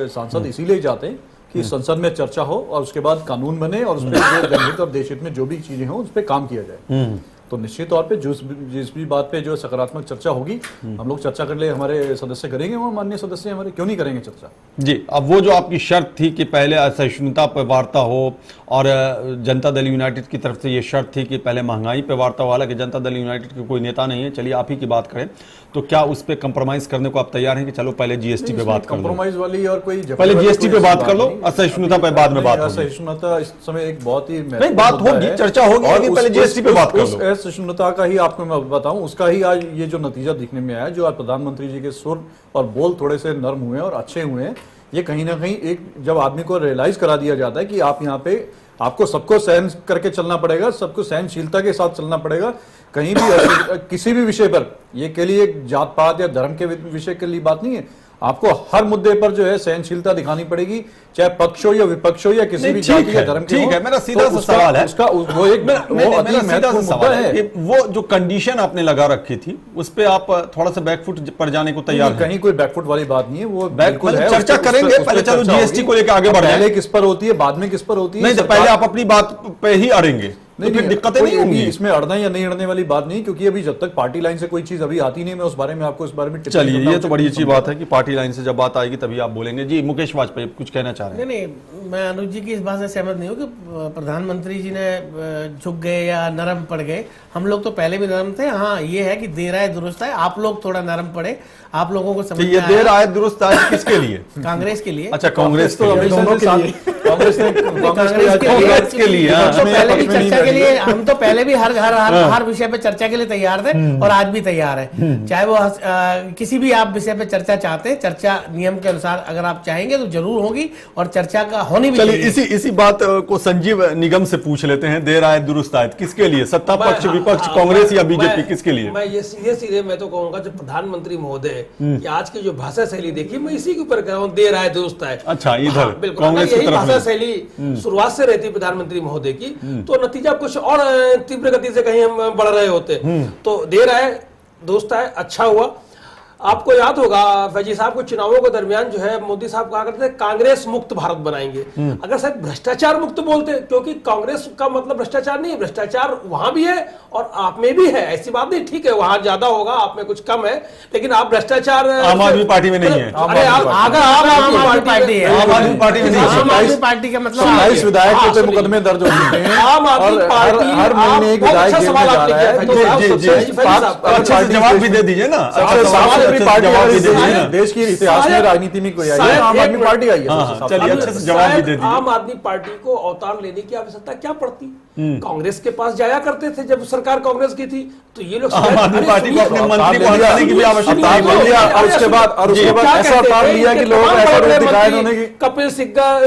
सांसद इसीलिए जाते हैं कि संसद में चर्चा हो और उसके बाद कानून बने और उसमें जनहित और देशहित में जो भी चीजें हों उस पर काम किया जाए। तो निश्चित तौर पे जिस भी बात पे जो सकारात्मक चर्चा होगी हम लोग चर्चा कर ले, हमारे सदस्य करेंगे, वो माननीय सदस्य हमारे क्यों नहीं करेंगे चर्चा। जी, अब वो जो आपकी शर्त थी कि पहले असहिष्णुता पर वार्ता हो, और जनता दल यूनाइटेड की तरफ से ये शर्त थी कि पहले महंगाई पर वार्ता हो, हालांकि जनता दल यूनाइटेड के कोई नेता नहीं है, चलिए आप ही की बात करें, तो क्या उस पर कंप्रोमाइज करने को आप तैयार हैं कि चलो पहले जीएसटी पे बात कर लो? कंप्रोमाइज वाली और कोई पहले जीएसटी पे बात कर लो, असहिष्णुता पे बाद में बात होगी। असहिष्णुता इस समय एक बहुत ही नहीं, बात होगी, चर्चा होगी, लेकिन पहले जीएसटी पे बात कर लो। असहिष्णुता का ही आपको मैं बताऊं, उसका ही आज ये जो नतीजा दिखने में आया, जो आज प्रधानमंत्री जी के सुर और बोल थोड़े से नर्म हुए और अच्छे हुए हैं, ये कहीं ना कहीं एक जब आदमी को रियलाइज करा दिया जाता है कि आप यहाँ पे आपको सबको सहन करके चलना पड़ेगा, सबको सहनशीलता के साथ चलना पड़ेगा, कहीं भी किसी भी विषय पर, ये के लिए जात पात या धर्म के विषय के लिए बात नहीं है, आपको हर मुद्दे पर जो है सहनशीलता दिखानी पड़ेगी, चाहे पक्ष हो या विपक्ष हो या किसी भी जाति या धर्म के। ठीक है, मेरा सीधा सा सवाल है, उसका वो एक मेरा सीधा सा सवाल है कि वो जो कंडीशन आपने लगा रखी थी उस पे आप थोड़ा सा बैकफुट पर जाने को तैयार हैं? कहीं कोई बैकफुट वाली बात नहीं है, वो बिल्कुल है, चर्चा करेंगे, पहले चलो जीएसटी को लेकर आगे बढ़ जाए। पहले किस पर होती है, बाद में किस पर होती है? नहीं, तो पहले आप अपनी बात पे ही अड़ेंगे, तो फिर दिक्कतें नहीं होंगी। इसमें अड़ना या नहीं अड़ने वाली बात नहीं, क्योंकि अभी जब तक पार्टी लाइन से कोई चीज अभी आती नहीं, मैं उस बारे में आपको इस बारे में चलिए, ये तो बड़ी अच्छी बात है कि पार्टी लाइन से जब बात आएगी तभी आप बोलेंगे। जी, मुकेश वाजपेयी कुछ कहना चाह रहे हैं? नहीं, मैं अनुज जी की इस बात से सहमत नहीं हूँ कि प्रधानमंत्री जी ने झुक गए या नरम पड़ गए। हम लोग तो पहले भी नरम थे। हाँ, ये है कि देर आए दुरुस्त आए, आप लोग थोड़ा नरम पड़े, आप लोगों को समझ ये देर आए दुरुस्त आए किसके लिए? कांग्रेस के लिए। अच्छा, कांग्रेस तो के लिए, कांग्रेस के लिए पहले भी चर्चा के लिए, हम तो पहले भी हर विषय पे चर्चा के लिए तैयार थे और आज भी तैयार है। चाहे वो किसी भी आप विषय पे चर्चा चाहते हैं, चर्चा नियम के अनुसार अगर आप चाहेंगे तो जरूर होगी और चर्चा का होनी भी चाहिए। चलिए, इसी बात को संजीव निगम से पूछ लेते हैं। देर आए दुरुस्त आए किसके लिए? सत्ता पक्ष, विपक्ष, कांग्रेस या बीजेपी, किसके लिए? मैं ये सीधे मैं तो कहूंगा जो प्रधानमंत्री महोदय कि आज की जो भाषा शैली देखिए, मैं इसी के ऊपर कह रहा हूँ, देर आए दुरुस्त आए। अच्छा, इधर बिल्कुल, कांग्रेस की भाषा शैली शुरुआत से रहती प्रधानमंत्री महोदय की, तो नतीजा कुछ और तीव्र गति से कहीं हम बढ़ रहे होते। तो देर आए दुरुस्त आए, अच्छा हुआ। आपको याद होगा फैजी साहब को चुनावों के दरमियान जो है मोदी साहब कहा करते थे कांग्रेस मुक्त भारत बनाएंगे। अगर शायद भ्रष्टाचार मुक्त बोलते, क्योंकि कांग्रेस का मतलब भ्रष्टाचार नहीं है, भ्रष्टाचार वहां भी है और आप में भी है, ऐसी बात नहीं। ठीक है, वहां ज्यादा होगा, आप में कुछ कम है, लेकिन आप भ्रष्टाचार आम आदमी पार्टी में नहीं है। अरे अगर आम आदमी पार्टी है, आम आदमी पार्टी में नहीं है। आम आदमी पार्टी का मतलब 27 विधायकों पे मुकदमे दर्ज हो चुके हैं। आम आदमी पार्टी हर महीने एक विधायक जेल में जा रहा है। अच्छे से जवाब भी दे दीजिए ना। देश की इतिहास में राजनीति में कोई आई है, आम आदमी पार्टी आई है। चलिए, अच्छे से जवाब भी दे दीजिए। आम आदमी पार्टी को अवतार लेने की आवश्यकता क्या पड़ती? कांग्रेस के पास जाया करते थे जब सरकार कांग्रेस की थी, तो ये लोग आम आदमी पार्टी को अपने मंत्री को हटाने की भी आवश्यकता और उसके बाद ऐसा अवतार लिया कि लोग ऐसा रूप दिखाए उन्होंने कि कपिल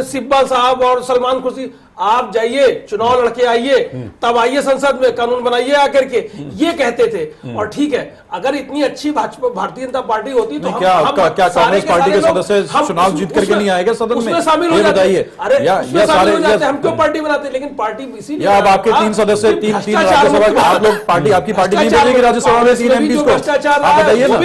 सिब्बल साहब और सलमान खुर्शीद, आप जाइए चुनाव लड़के आइए, तब आइए संसद में कानून बनाइए आकर के, ये कहते थे। और ठीक है, अगर इतनी अच्छी भारतीय जनता पार्टी होती तो क्या कांग्रेस पार्टी के सदस्य चुनाव जीत करके नहीं आएगा सदन में? उसमें शामिल हो जाते। अरे उसमें शामिल हो जाते, हम क्यों पार्टी बनाते? लेकिन पार्टी इसीलिए, अब आपके 3 सदस्य, 3 राज्यसभा, आप लोग पार्टी, आपकी पार्टी नहीं भेजेगी राज्यसभा में 3 MP को? भ्रष्टाचार आप बताइए ना।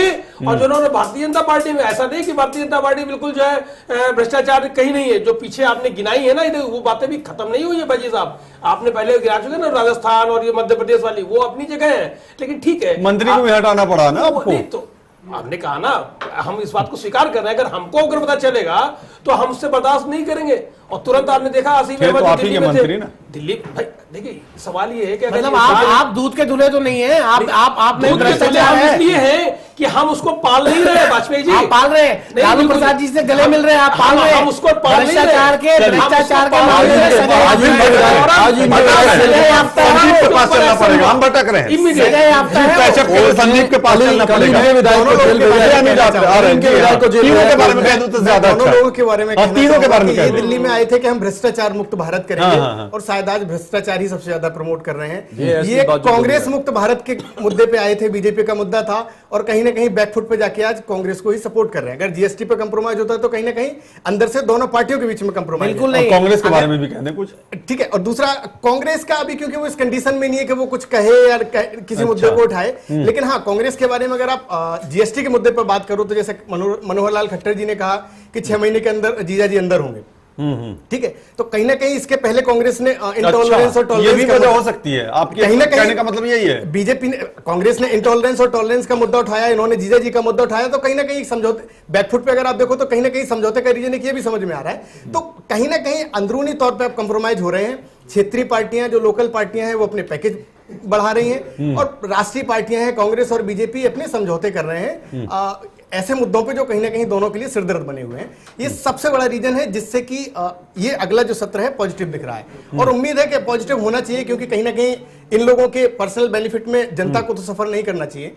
और जिन्होंने भारतीय जनता पार्टी में, ऐसा नहीं कि भारतीय जनता पार्टी बिल्कुल जो है भ्रष्टाचार कहीं नहीं है, जो पीछे आपने गिनाई है ना, वो बातें भी खत्म नहीं हुई है भाजी साहब। आपने पहले गिना चुके ना, राजस्थान और ये मध्य प्रदेश वाली, वो अपनी जगह है, लेकिन ठीक है, मंत्री को भी हटाना पड़ा ना आपको। तो हमने कहा ना, हम इस बात को स्वीकार कर रहे हैं, अगर हमको अगर पता चलेगा तो हमसे बर्दाश्त नहीं करेंगे। और तुरंत आपने देखा आसिफ अहमद आप ही के मंत्री ना, दिल्ली भाई देखिए सवाल ये है कि अगर मतलब ये आप दूध के दूल्हे तो नहीं है, आप में दूध के भ्रष्टाचार दूल्हे हम है। इसलिए है कि हम उसको पाल नहीं रहे वाजपेयी जी। आप पाल रहे हैं, नहीं, लालू बिल्कुल। प्रसाद जी से गले मिल रहे हैं, आप पाल रहे हैं। हम उसको पाल नहीं रहे। भ्रष्टाचार के चलिए, हम भ्रष्टाचार उसको के पाल मामले में नहीं रहे। सजा आज ही याफ्ता है। आज ही संदीप के पास चलना पड़ेगा, हम भटक रहे हैं। सजा याफ्ता है। पैसे के लिए संदीप के पास चलना पड़ेगा। तीनों के बारे में कह दूं तो ज्यादा दोनों अच्छा। लोगों के बारे में हाँ, कहना तीनों के बारे चाहूंगा में कि कह ये दो। दिल्ली में आए थे कि हम भ्रष्टाचार मुक्त भारत करेंगे, हाँ। और शायद आज भ्रष्टाचार ही सबसे ज्यादा प्रमोट कर रहे ये हैं। ऐसी ये बात जो कांग्रेस बोली है। मुक्त भारत के मुद्दे पे आए थे, बीजेपी का मुद्दा था, और कहीं ना कहीं बैकफुट पे जाके आज कांग्रेस को ही सपोर्ट कर रहे हैं। अगर जीएसटी पे कंप्रोमाइज होता है तो कहीं ना कहीं अंदर से दोनों पार्टियों के बीच में कंप्रोमाइज बिल्कुल और नहीं। कांग्रेस के बारे में भी कह दें कुछ। ठीक है। और दूसरा, कांग्रेस का अभी क्योंकि वो इस कंडीशन में नहीं है कि वो कुछ कहे या किसी मुद्दे को उठाए, लेकिन हाँ, कांग्रेस के बारे में अगर आप जीएसटी के मुद्दे पर बात करो तो जैसे मनोहर लाल खट्टर जी ने कहा कि 6 महीने के अंदर जीजा जी अंदर होंगे। ठीक है, तो कहीं ना कहीं इसके पहले कांग्रेस ने इंटॉलरेंस और ये टॉलरेंस भी वजह हो सकती है आपके कहीं ना कहीं कहने का मतलब यही है। बीजेपी ने, कांग्रेस ने इंटॉलरेंस और टॉलरेंस का मुद्दा उठाया, इन्होंने जीजा जी का मुद्दा उठाया, तो कहीं ना कहीं समझौते बैकफुट पे अगर आप देखो तो कहीं ना कहीं समझौते का रीजन ये भी समझ में आ रहा है। तो कहीं ना कहीं अंदरूनी तौर पे आप कंप्रोमाइज हो रहे हैं। क्षेत्रीय पार्टियां, जो लोकल पार्टियां हैं, वो अपने पैकेज बढ़ा रही हैं, और राष्ट्रीय पार्टियां हैं कांग्रेस और बीजेपी अपने समझौते कर रहे हैं ऐसे मुद्दों पे जो कहीं ना कहीं दोनों के लिए सिरदर्द बने हुए हैं। ये सबसे बड़ा रीजन है जिससे कि ये अगला जो सत्र है पॉजिटिव दिख रहा है, और उम्मीद है कि पॉजिटिव होना चाहिए, क्योंकि कहीं ना कहीं इन लोगों के पर्सनल बेनिफिट में जनता को तो सफर नहीं करना चाहिए,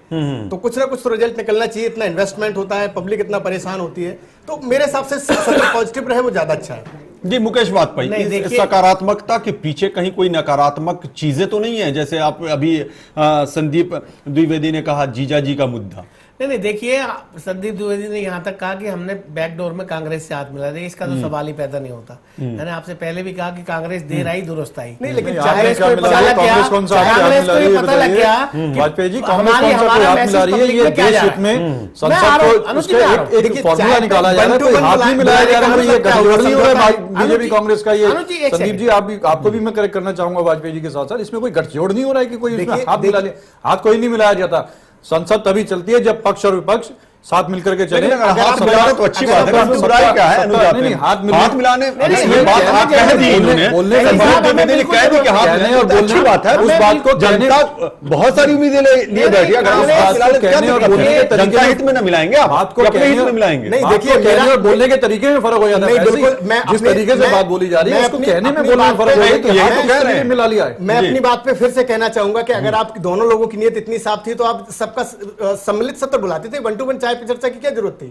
तो कुछ ना कुछ तो रिजल्ट निकलना चाहिए। इतना इन्वेस्टमेंट होता है, पब्लिक इतना परेशान होती है, तो मेरे हिसाब से सत्र पॉजिटिव रहे वो ज्यादा अच्छा है। जी मुकेश वाजपेयी, नहीं, इस देखिए- सकारात्मकता के पीछे कहीं कोई नकारात्मक चीजें तो नहीं है? जैसे आप अभी संदीप द्विवेदी ने कहा जीजा जी का मुद्दा। नहीं, देखिए, संदीप द्विवेदी ने यहाँ तक कहा कि हमने बैकडोर में कांग्रेस से हाथ मिला दिया, इसका तो सवाल ही पैदा नहीं होता। मैंने आपसे पहले भी कहा कि कांग्रेस देर आई दुरुस्त आई। नहीं, लेकिन कांग्रेस को क्या ये मिला पता रही है? लग गया, कांग्रेस कौन सा हाथ कांग्रेस मिला को रही ये है? पता लग गया कि वाजपेयी जी, कांग्रेस हमारी- कौन सा हमारा हाथ मिला मैसेज रही है? पब्लिक ये में क्या देश जा हित रहा है? में मैं संसद आ रहा हूं, को अनुचित उसका आ रहा हूं। एक देखिए, फॉर्मूला चाहे निकाला जा रहा है, बंटू कोई बंटू हाथ नहीं ला- मिलाया जा रहा है। अनुचित ये गठजोड़ नहीं हो रहा है अनुचित- बीजेपी कांग्रेस का। ये अनुचित, एक संदीप सेकंड। जी, आपको भी मैं करेक्ट करना चाहूंगा वाजपेयी जी के साथ साथ, इसमें कोई गठजोड़ नहीं हो रहा है कि कोई इसमें देखिए- हाथ मिला लिया। हाथ कोई नहीं मिलाया जाता। संसद तभी चलती है जब पक्ष और विपक्ष साथ मिलकर के चले। लेकिन अगर अगर हाथ सत्ता- मिलाने तो अच्छी बात है, अगर इसमें बुराई क्या है? सत्ता- अनुजात नहीं, में? नहीं, हाथ हाथ मिलाने नहीं, ये बात कहने- आप कह दी इन्होंने, बोलने का संदीप बात- द्विवेदी ने कह दी कि हाथ कहने मिलाने और तो अच्छी बोलने- बात है। उस बात को कहने- जनता बहुत सारी उम्मीदें लिए बैठी है। अगर आप हाथ मिला लेते कहने और क्या बोलने के दिक्कत है? तरीके जनता में- हित में ना मिलाएंगे आप, बात को या अपने कहने हित में और- मिलाएंगे? नहीं, बात देखिए, को कहने मेरा- और बोलने के तरीके में फर्क हो जाता है। नहीं, ऐसे ही बिल्कुल, मैं जिस अपनी- तरीके से मैं- बात बोली जा रही है मैं उसको अपनी- कहने में अपनी बोलने में बात फर्क हो पे- जाता है। तो यही यही तो तो कह कह रहे रहे हैं। मिला लिया है। मैं जी। अपनी बात पे फिर से कहना चाहूंगा कि अगर आप दोनों लोगों की नीयत इतनी साफ थी तो आप सबका सम्मिलित सत्र बुलाते थे। 1 to 1 चाय पे चर्चा की क्या जरूरत थी?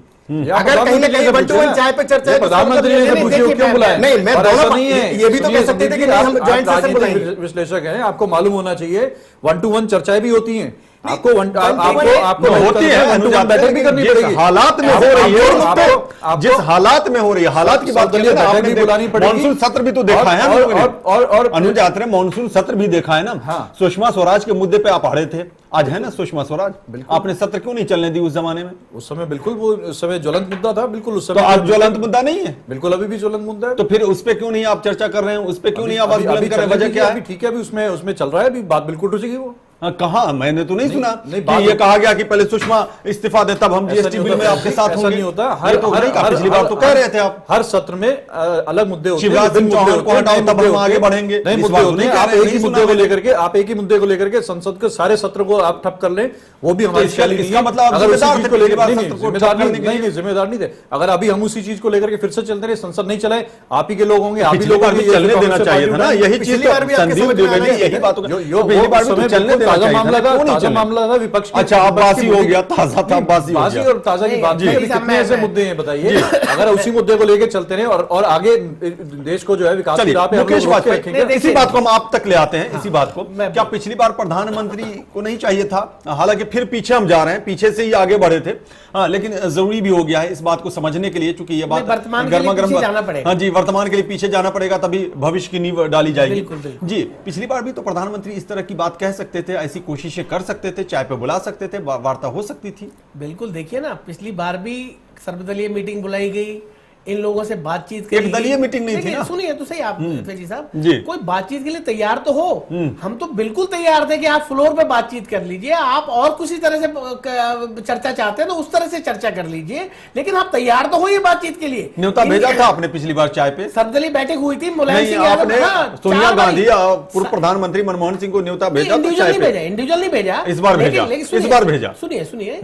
अगर कहीं ना कहीं 1 to 1 चाय पे चर्चा है तो प्रधानमंत्री ने नहीं, पूछी देखिए, क्यों बुलाया? नहीं, मैं और दोनों ऐसा नहीं है। ये भी तो कह सकते थे कि नहीं, हम आप ज्वाइंट सेशन राजनीतिक बुलाएंगे। विश्लेषक हैं, आपको मालूम होना चाहिए 1 to 1 चर्चाएं भी होती हैं। आपको होती है, 1 to 1 बैठक भी करनी जिस पड़ेगी। हालात में हो रही है, जिस हालात में हो रही है, हालात की बात सर्वदलीय करिए ना, बैठक आपने भी बुलानी पड़ेगी। मानसून सत्र भी तो देखा है हम लोगों ने। और अनुज यात्रा मानसून सत्र भी देखा है ना। हाँ। सुषमा स्वराज के मुद्दे पे आप अड़े थे, आज है ना सुषमा स्वराज। आपने सत्र क्यों नहीं चलने दी उस जमाने में? उस समय बिल्कुल वो उस समय ज्वलंत मुद्दा था। बिल्कुल उस तो समय आज ज्वलंत मुद्दा नहीं है, बिल्कुल अभी भी ज्वलंत मुद्दा है। तो फिर उस पे क्यों नहीं आप चर्चा कर रहे हैं? उस पे क्यों नहीं आवाज बुलंद कर रहे हैं? वजह क्या है? ठीक है, अभी उसमें चल रहा है, अभी बात बिल्कुल रुचेगी वो। हाँ, कहा मैंने तो नहीं सुना नहीं, कि बात ये कहा गया कि पहले सुषमा इस्तीफा दे तब हम जीएसटी बिल में आपके साथ ऐसा होंगे। नहीं होता। ये तो नहीं कहा, पिछली बार तो कह रहे थे आप। हर सत्र में अलग मुद्दे होते हैं। शिवराज सिंह विभिन्न चौहान मुद्दे को होते हैं, हटाओ, नए तब मुद्दे हम होते आगे हैं, बढ़ेंगे। नए इस मुद्दे बार तो होते नहीं हैं। कह आप रहे, एक नहीं ही सुना मुद्दे को मैंने। लेकर के संसद के सारे सत्र को आप ठप कर लें, वो भी हमारी तो इसका- शैली नहीं इसका है। मतलब आप अगर उसी जिम्मेदार चीज थे को लेकर पिछली बार नहीं, सत्र को जिम्मेदार ठप करने के नहीं, लिए। जिम्मेदार नहीं थे। अगर अभी हम उसी चीज को लेकर के फिर से चलते रहे, संसद नहीं चलाए, आप ही के लोग होंगे, आप ही पिछली लोग बार भी होंगे, चलने ये देना कांग्रेस चाहिए पार्टी था ना, उठाएगी। यही चीज पिछली बार भी आपके संदीप समझ में आ रहा द्विवेदी है यही बात जो पिछली बार भी तो समय चलने बिल्कुल देना ताजा चाहिए मामला था, था, क्यों नहीं ताजा चले? मामला था विपक्ष की। अच्छा, अब विपक्ष बासी की हो मुद्दे- गया, ताजा था, बासी हो बासी गया। और ताजा की बात जी। नहीं, अभी कितने ऐसे मुद्दे हैं बताइए। अगर उसी मुद्दे को लेकर चलते रहे और आगे देश को जो है विकास की चलिए राह पे हम मुकेश लोग रोक के वाजपेयी, रखेंगे। इसी बात को हम आप तक ले आते हैं। इसी बात को मैं- क्या पिछली बार प्रधानमंत्री को नहीं चाहिए था? हालांकि फिर पीछे हम जा रहे हैं, पीछे से ही आगे बढ़े थे। हाँ, लेकिन जरूरी भी हो गया है इस बात को समझने के लिए, चूंकि ये बात वर्तमान के लिए पीछे जाना पड़ेगा। हाँ जी, वर्तमान के लिए पीछे जाना पड़ेगा, तभी भविष्य की नींव डाली जाएगी। बिल्कुल, बिल्कुल। जी, पिछली बार भी तो प्रधानमंत्री इस तरह की बात कह सकते थे, ऐसी कोशिशें कर सकते थे, चाय पे बुला सकते थे, वार्ता हो सकती थी। बिल्कुल, देखिए ना, पिछली बार भी सर्वदलीय मीटिंग बुलाई गई, इन लोगों से बातचीत एक दलीय मीटिंग नहीं थी ना। सुनिए तो सही आप फैजी साहब, जी। कोई बातचीत के लिए तैयार तो हो। हम तो बिल्कुल तैयार थे कि आप फ्लोर पे बातचीत कर लीजिए, आप और किसी तरह से चर्चा चाहते हैं तो उस तरह से चर्चा कर लीजिए, लेकिन आप तैयार तो हो ये बातचीत के लिए। न्योता भेजा था आपने पिछली बार चाय पे, सर्वदलीय बैठक हुई थी, मुलायम नहीं सिंह यादव, आपने हाँ, सोनिया 4 गांधी और पूर्व प्रधानमंत्री मनमोहन सिंह को न्योता भेजा था इंडिविजुअल चाय नहीं पे? भेजा, इंडिविजुअल नहीं भेजा, इस बार भेजा, इस बार भेजा। सुनिए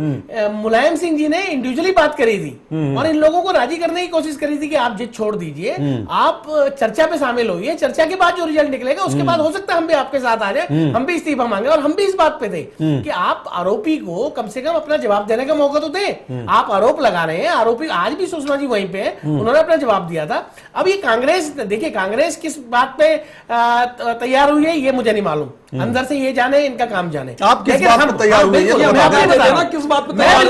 मुलायम सिंह जी ने इंडिविजुअली बात करी थी और इन लोगों को राजी करने की कोशिश करी थी कि आप जिद छोड़ दीजिए, आप चर्चा पे शामिल होइए, चर्चा के बाद जो रिजल्ट निकलेगा उसके बाद हो सकता है हम भी आपके साथ आ जाए, हम भी इस्तीफा मांगे। और हम भी इस बात पे थे कि आप आरोपी को कम से कम अपना जवाब देने का मौका तो दें। आप आरोप लगा रहे हैं, आरोपी आज भी सुषमा जी वहीं पे है, उन्होंने अपना जवाब दिया था। अब ये कांग्रेस, देखिए कांग्रेस किस बात पे तैयार हुई है ये मुझे नहीं मालूम, अंदर से ये जाने, इनका काम जाने। आप किस बात पे तैयार हुए हैं? किस बात पे तैयार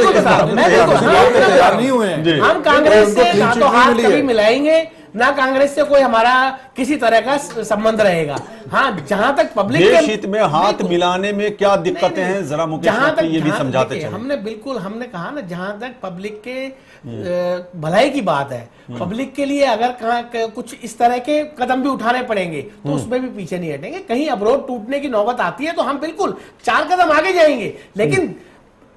नहीं हुए हैं। हम कांग्रेस से ना तो हाथ कभी मिलाएंगे, ना कांग्रेस से कोई हमारा किसी तरह का संबंध रहेगा। हाँ, जहां तक पब्लिक देश हित में हाथ मिलाने में क्या दिक्कतें हैं, जरा मुकेश जी ये भी समझाते चलें। हमने कहा ना, जहां तक पब्लिक के भलाई की बात है, पब्लिक के लिए अगर कुछ इस तरह के कदम भी उठाने पड़ेंगे तो उसमें भी पीछे नहीं हटेंगे। कहीं अवरोध टूटने की नौबत आती है तो हम बिल्कुल 4 कदम आगे जाएंगे, लेकिन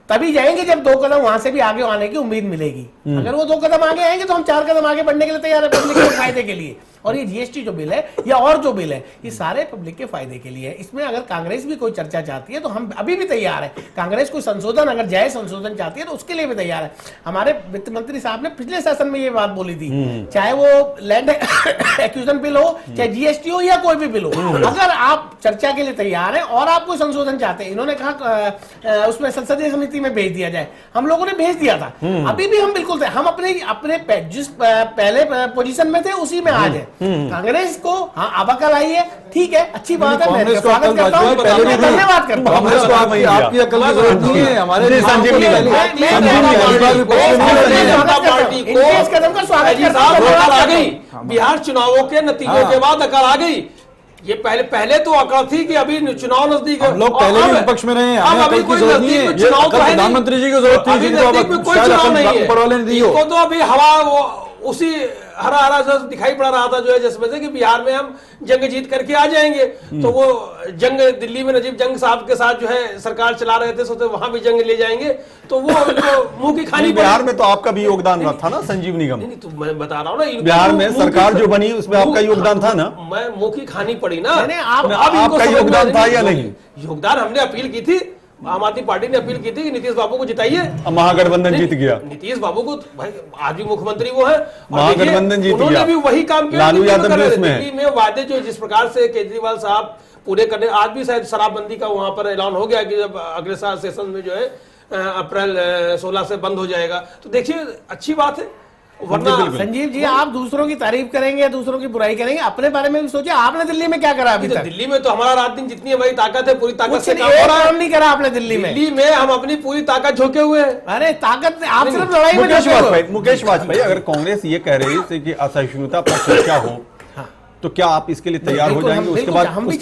तभी जाएंगे जब 2 कदम वहां से भी आगे आने की उम्मीद मिलेगी। अगर वो 2 कदम आगे आएंगे तो हम 4 कदम आगे बढ़ने के लिए तैयार है, पब्लिक के फायदे के लिए। और ये जीएसटी जो बिल है या और जो बिल है, ये सारे पब्लिक के फायदे के लिए है। इसमें अगर कांग्रेस भी कोई चर्चा चाहती है तो हम अभी भी तैयार है। कांग्रेस कोई संशोधन अगर जाए, संशोधन चाहती है तो उसके लिए भी तैयार है। हमारे वित्त मंत्री साहब ने पिछले सेशन में ये बात बोली थी, चाहे वो लैंड एक्विजिशन बिल हो, चाहे जीएसटी हो या कोई भी बिल हो, अगर आप चर्चा के लिए तैयार है और आप कोई संशोधन चाहते हैं, इन्होंने कहा उसमें संसदीय समिति में भेज दिया जाए, हम लोगों ने भेज दिया था। अभी भी हम बिल्कुल हम अपने जिस पहले पोजीशन में थे उसी में आज है। कांग्रेस को हाँ अबकल आई है, ठीक है, अच्छी बात है, मैं स्वागत करता हूँ, धन्यवाद करता हूँ। कांग्रेस को आपकी अकल की जरूरत नहीं है, हमारे कदम का स्वागत करता हूँ। बिहार चुनावों के नतीजों के बाद अकल आ गई। ये पहले तो अकल थी कि अभी चुनाव नजदीक है, हम लोग पहले भी विपक्ष में रहे हैं, हमें अकल की जरूरत नहीं है। चुनाव प्रधानमंत्री जी की जरूरत थी, नजदीक में कोई चुनाव नहीं है, इनको तो अभी हवा उसी हरा हरा सा दिखाई पड़ रहा था जो है, जिस वजह कि बिहार में हम जंग जीत करके आ जाएंगे। तो वो जंग दिल्ली में नजीब जंग साहब के साथ जो है सरकार चला रहे थे, सोचते वहां भी जंग ले जाएंगे, तो वो मुंह की खानी। बिहार में तो आपका भी योगदान था ना, संजीव निगम। नहीं तो मैं बता रहा हूँ ना, बिहार में सरकार जो बनी उसमें आपका योगदान था ना। मैं मुंह की खानी पड़ी ना। आपका योगदान था या नहीं? योगदान हमने अपील की थी, आम आदमी पार्टी ने अपील की थी कि नीतीश बाबू को जिताइए, महागठबंधन जीत गया। नीतीश बाबू को भाई आज भी मुख्यमंत्री वो है, महागठबंधन जीत गया, उन्होंने भी वही काम किया। लालू यादव भी उसमें है। दिल्ली में वादे जो जिस प्रकार से केजरीवाल साहब पूरे करने, आज भी शायद शराबबंदी का वहां पर ऐलान हो गया कि जब अगले साल सेशन में जो है अप्रैल 16 से बंद हो जाएगा। तो देखिए अच्छी बात है, वरना संजीव जी आप दूसरों की तारीफ करेंगे या दूसरों की बुराई करेंगे, अपने बारे में भी सोचिए। आपने दिल्ली में क्या करा अभी तक? दिल्ली में तो हमारा रात दिन जितनी हमारी ताकत है पूरी ताकत से काम नहीं करा आपने दिल्ली में। दिल्ली में हम अपनी पूरी ताकत झोंके हुए हैं। अरे ताकत आप सिर्फ लड़ाई में। मुकेश वाजपेयी, अगर कांग्रेस ये कह रही थी कि असहिष्णुता पर चर्चा हो तो क्या आप इसके लिए तैयार हो जाएंगे? उसके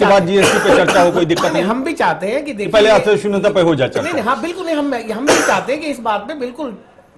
बाद जीएसटी पे चर्चा हो, कोई दिक्कत नहीं? हम भी चाहते हैं कि पहले असहिष्णुता पे हो जाए। नहीं, हाँ बिल्कुल नहीं, हम भी चाहते हैं कि इस बात पे बिल्कुल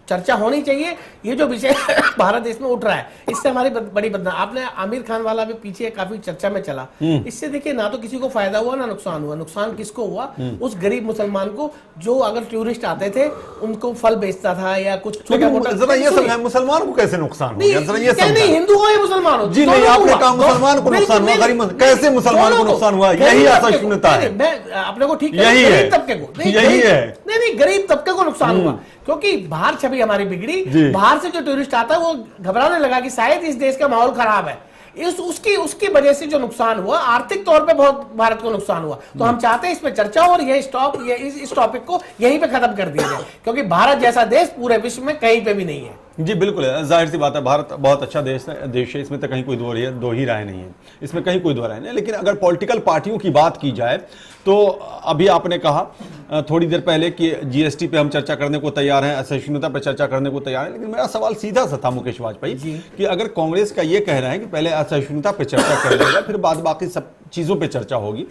चर्चा होनी चाहिए। ये जो विषय भारत देश में उठ रहा है, इससे हमारी बड़ी बदनाम। आपने आमिर खान वाला भी पीछे काफी चर्चा में चला, इससे देखिए ना तो किसी को फायदा हुआ ना नुकसान हुआ। नुकसान किसको हुआ? उस गरीब मुसलमान को जो अगर टूरिस्ट आते थे उनको फल बेचता था या कुछ छोटा मोटा। जरा ये समझाएं, मुसलमान को कैसे नुकसान हो गया? जरा ये समझाएं। नहीं, हिंदू हो या मुसलमान हो जी नहीं, आपने कहा मुसलमान को नुकसान हुआ, गरीब कैसे मुसलमान को नुकसान हुआ? यही असहिष्णुता है। मैं अपने को ठीक यही है, गरीब तबके को, यही है। नहीं, गरीब तबके को नुकसान हुआ क्योंकि बाहर छवि हमारी बिगड़ी। बाहर से जो टूरिस्ट आता है वो घबराने लगा कि शायद इस देश का माहौल खराब है। उसकी वजह से जो नुकसान हुआ, आर्थिक तौर पे बहुत भारत को नुकसान हुआ। तो हम चाहते हैं इस पे चर्चा हो और इस टॉपिक को यहीं पे खत्म कर दिया जाए, क्योंकि भारत जैसा देश पूरे विश्व में कहीं पे भी नहीं है। जी बिल्कुल है, जाहिर सी बात है, भारत बहुत अच्छा देश है, इसमें तो कहीं कोई दो ही राय नहीं है, इसमें कहीं कोई दो राय नहीं। लेकिन अगर पॉलिटिकल पार्टियों की बात की जाए तो अभी आपने कहा थोड़ी देर पहले कि जीएसटी पे हम चर्चा करने को तैयार हैं, असहिष्णुता पे चर्चा करने को तैयार हैं, लेकिन मेरा सवाल सीधा सा था मुकेश वाजपेयी कि अगर कांग्रेस का ये कहना है कि पहले असहिष्णुता पे चर्चा कर लेगा, फिर बाद बाकी सब चीजों पे चर्चा होगी,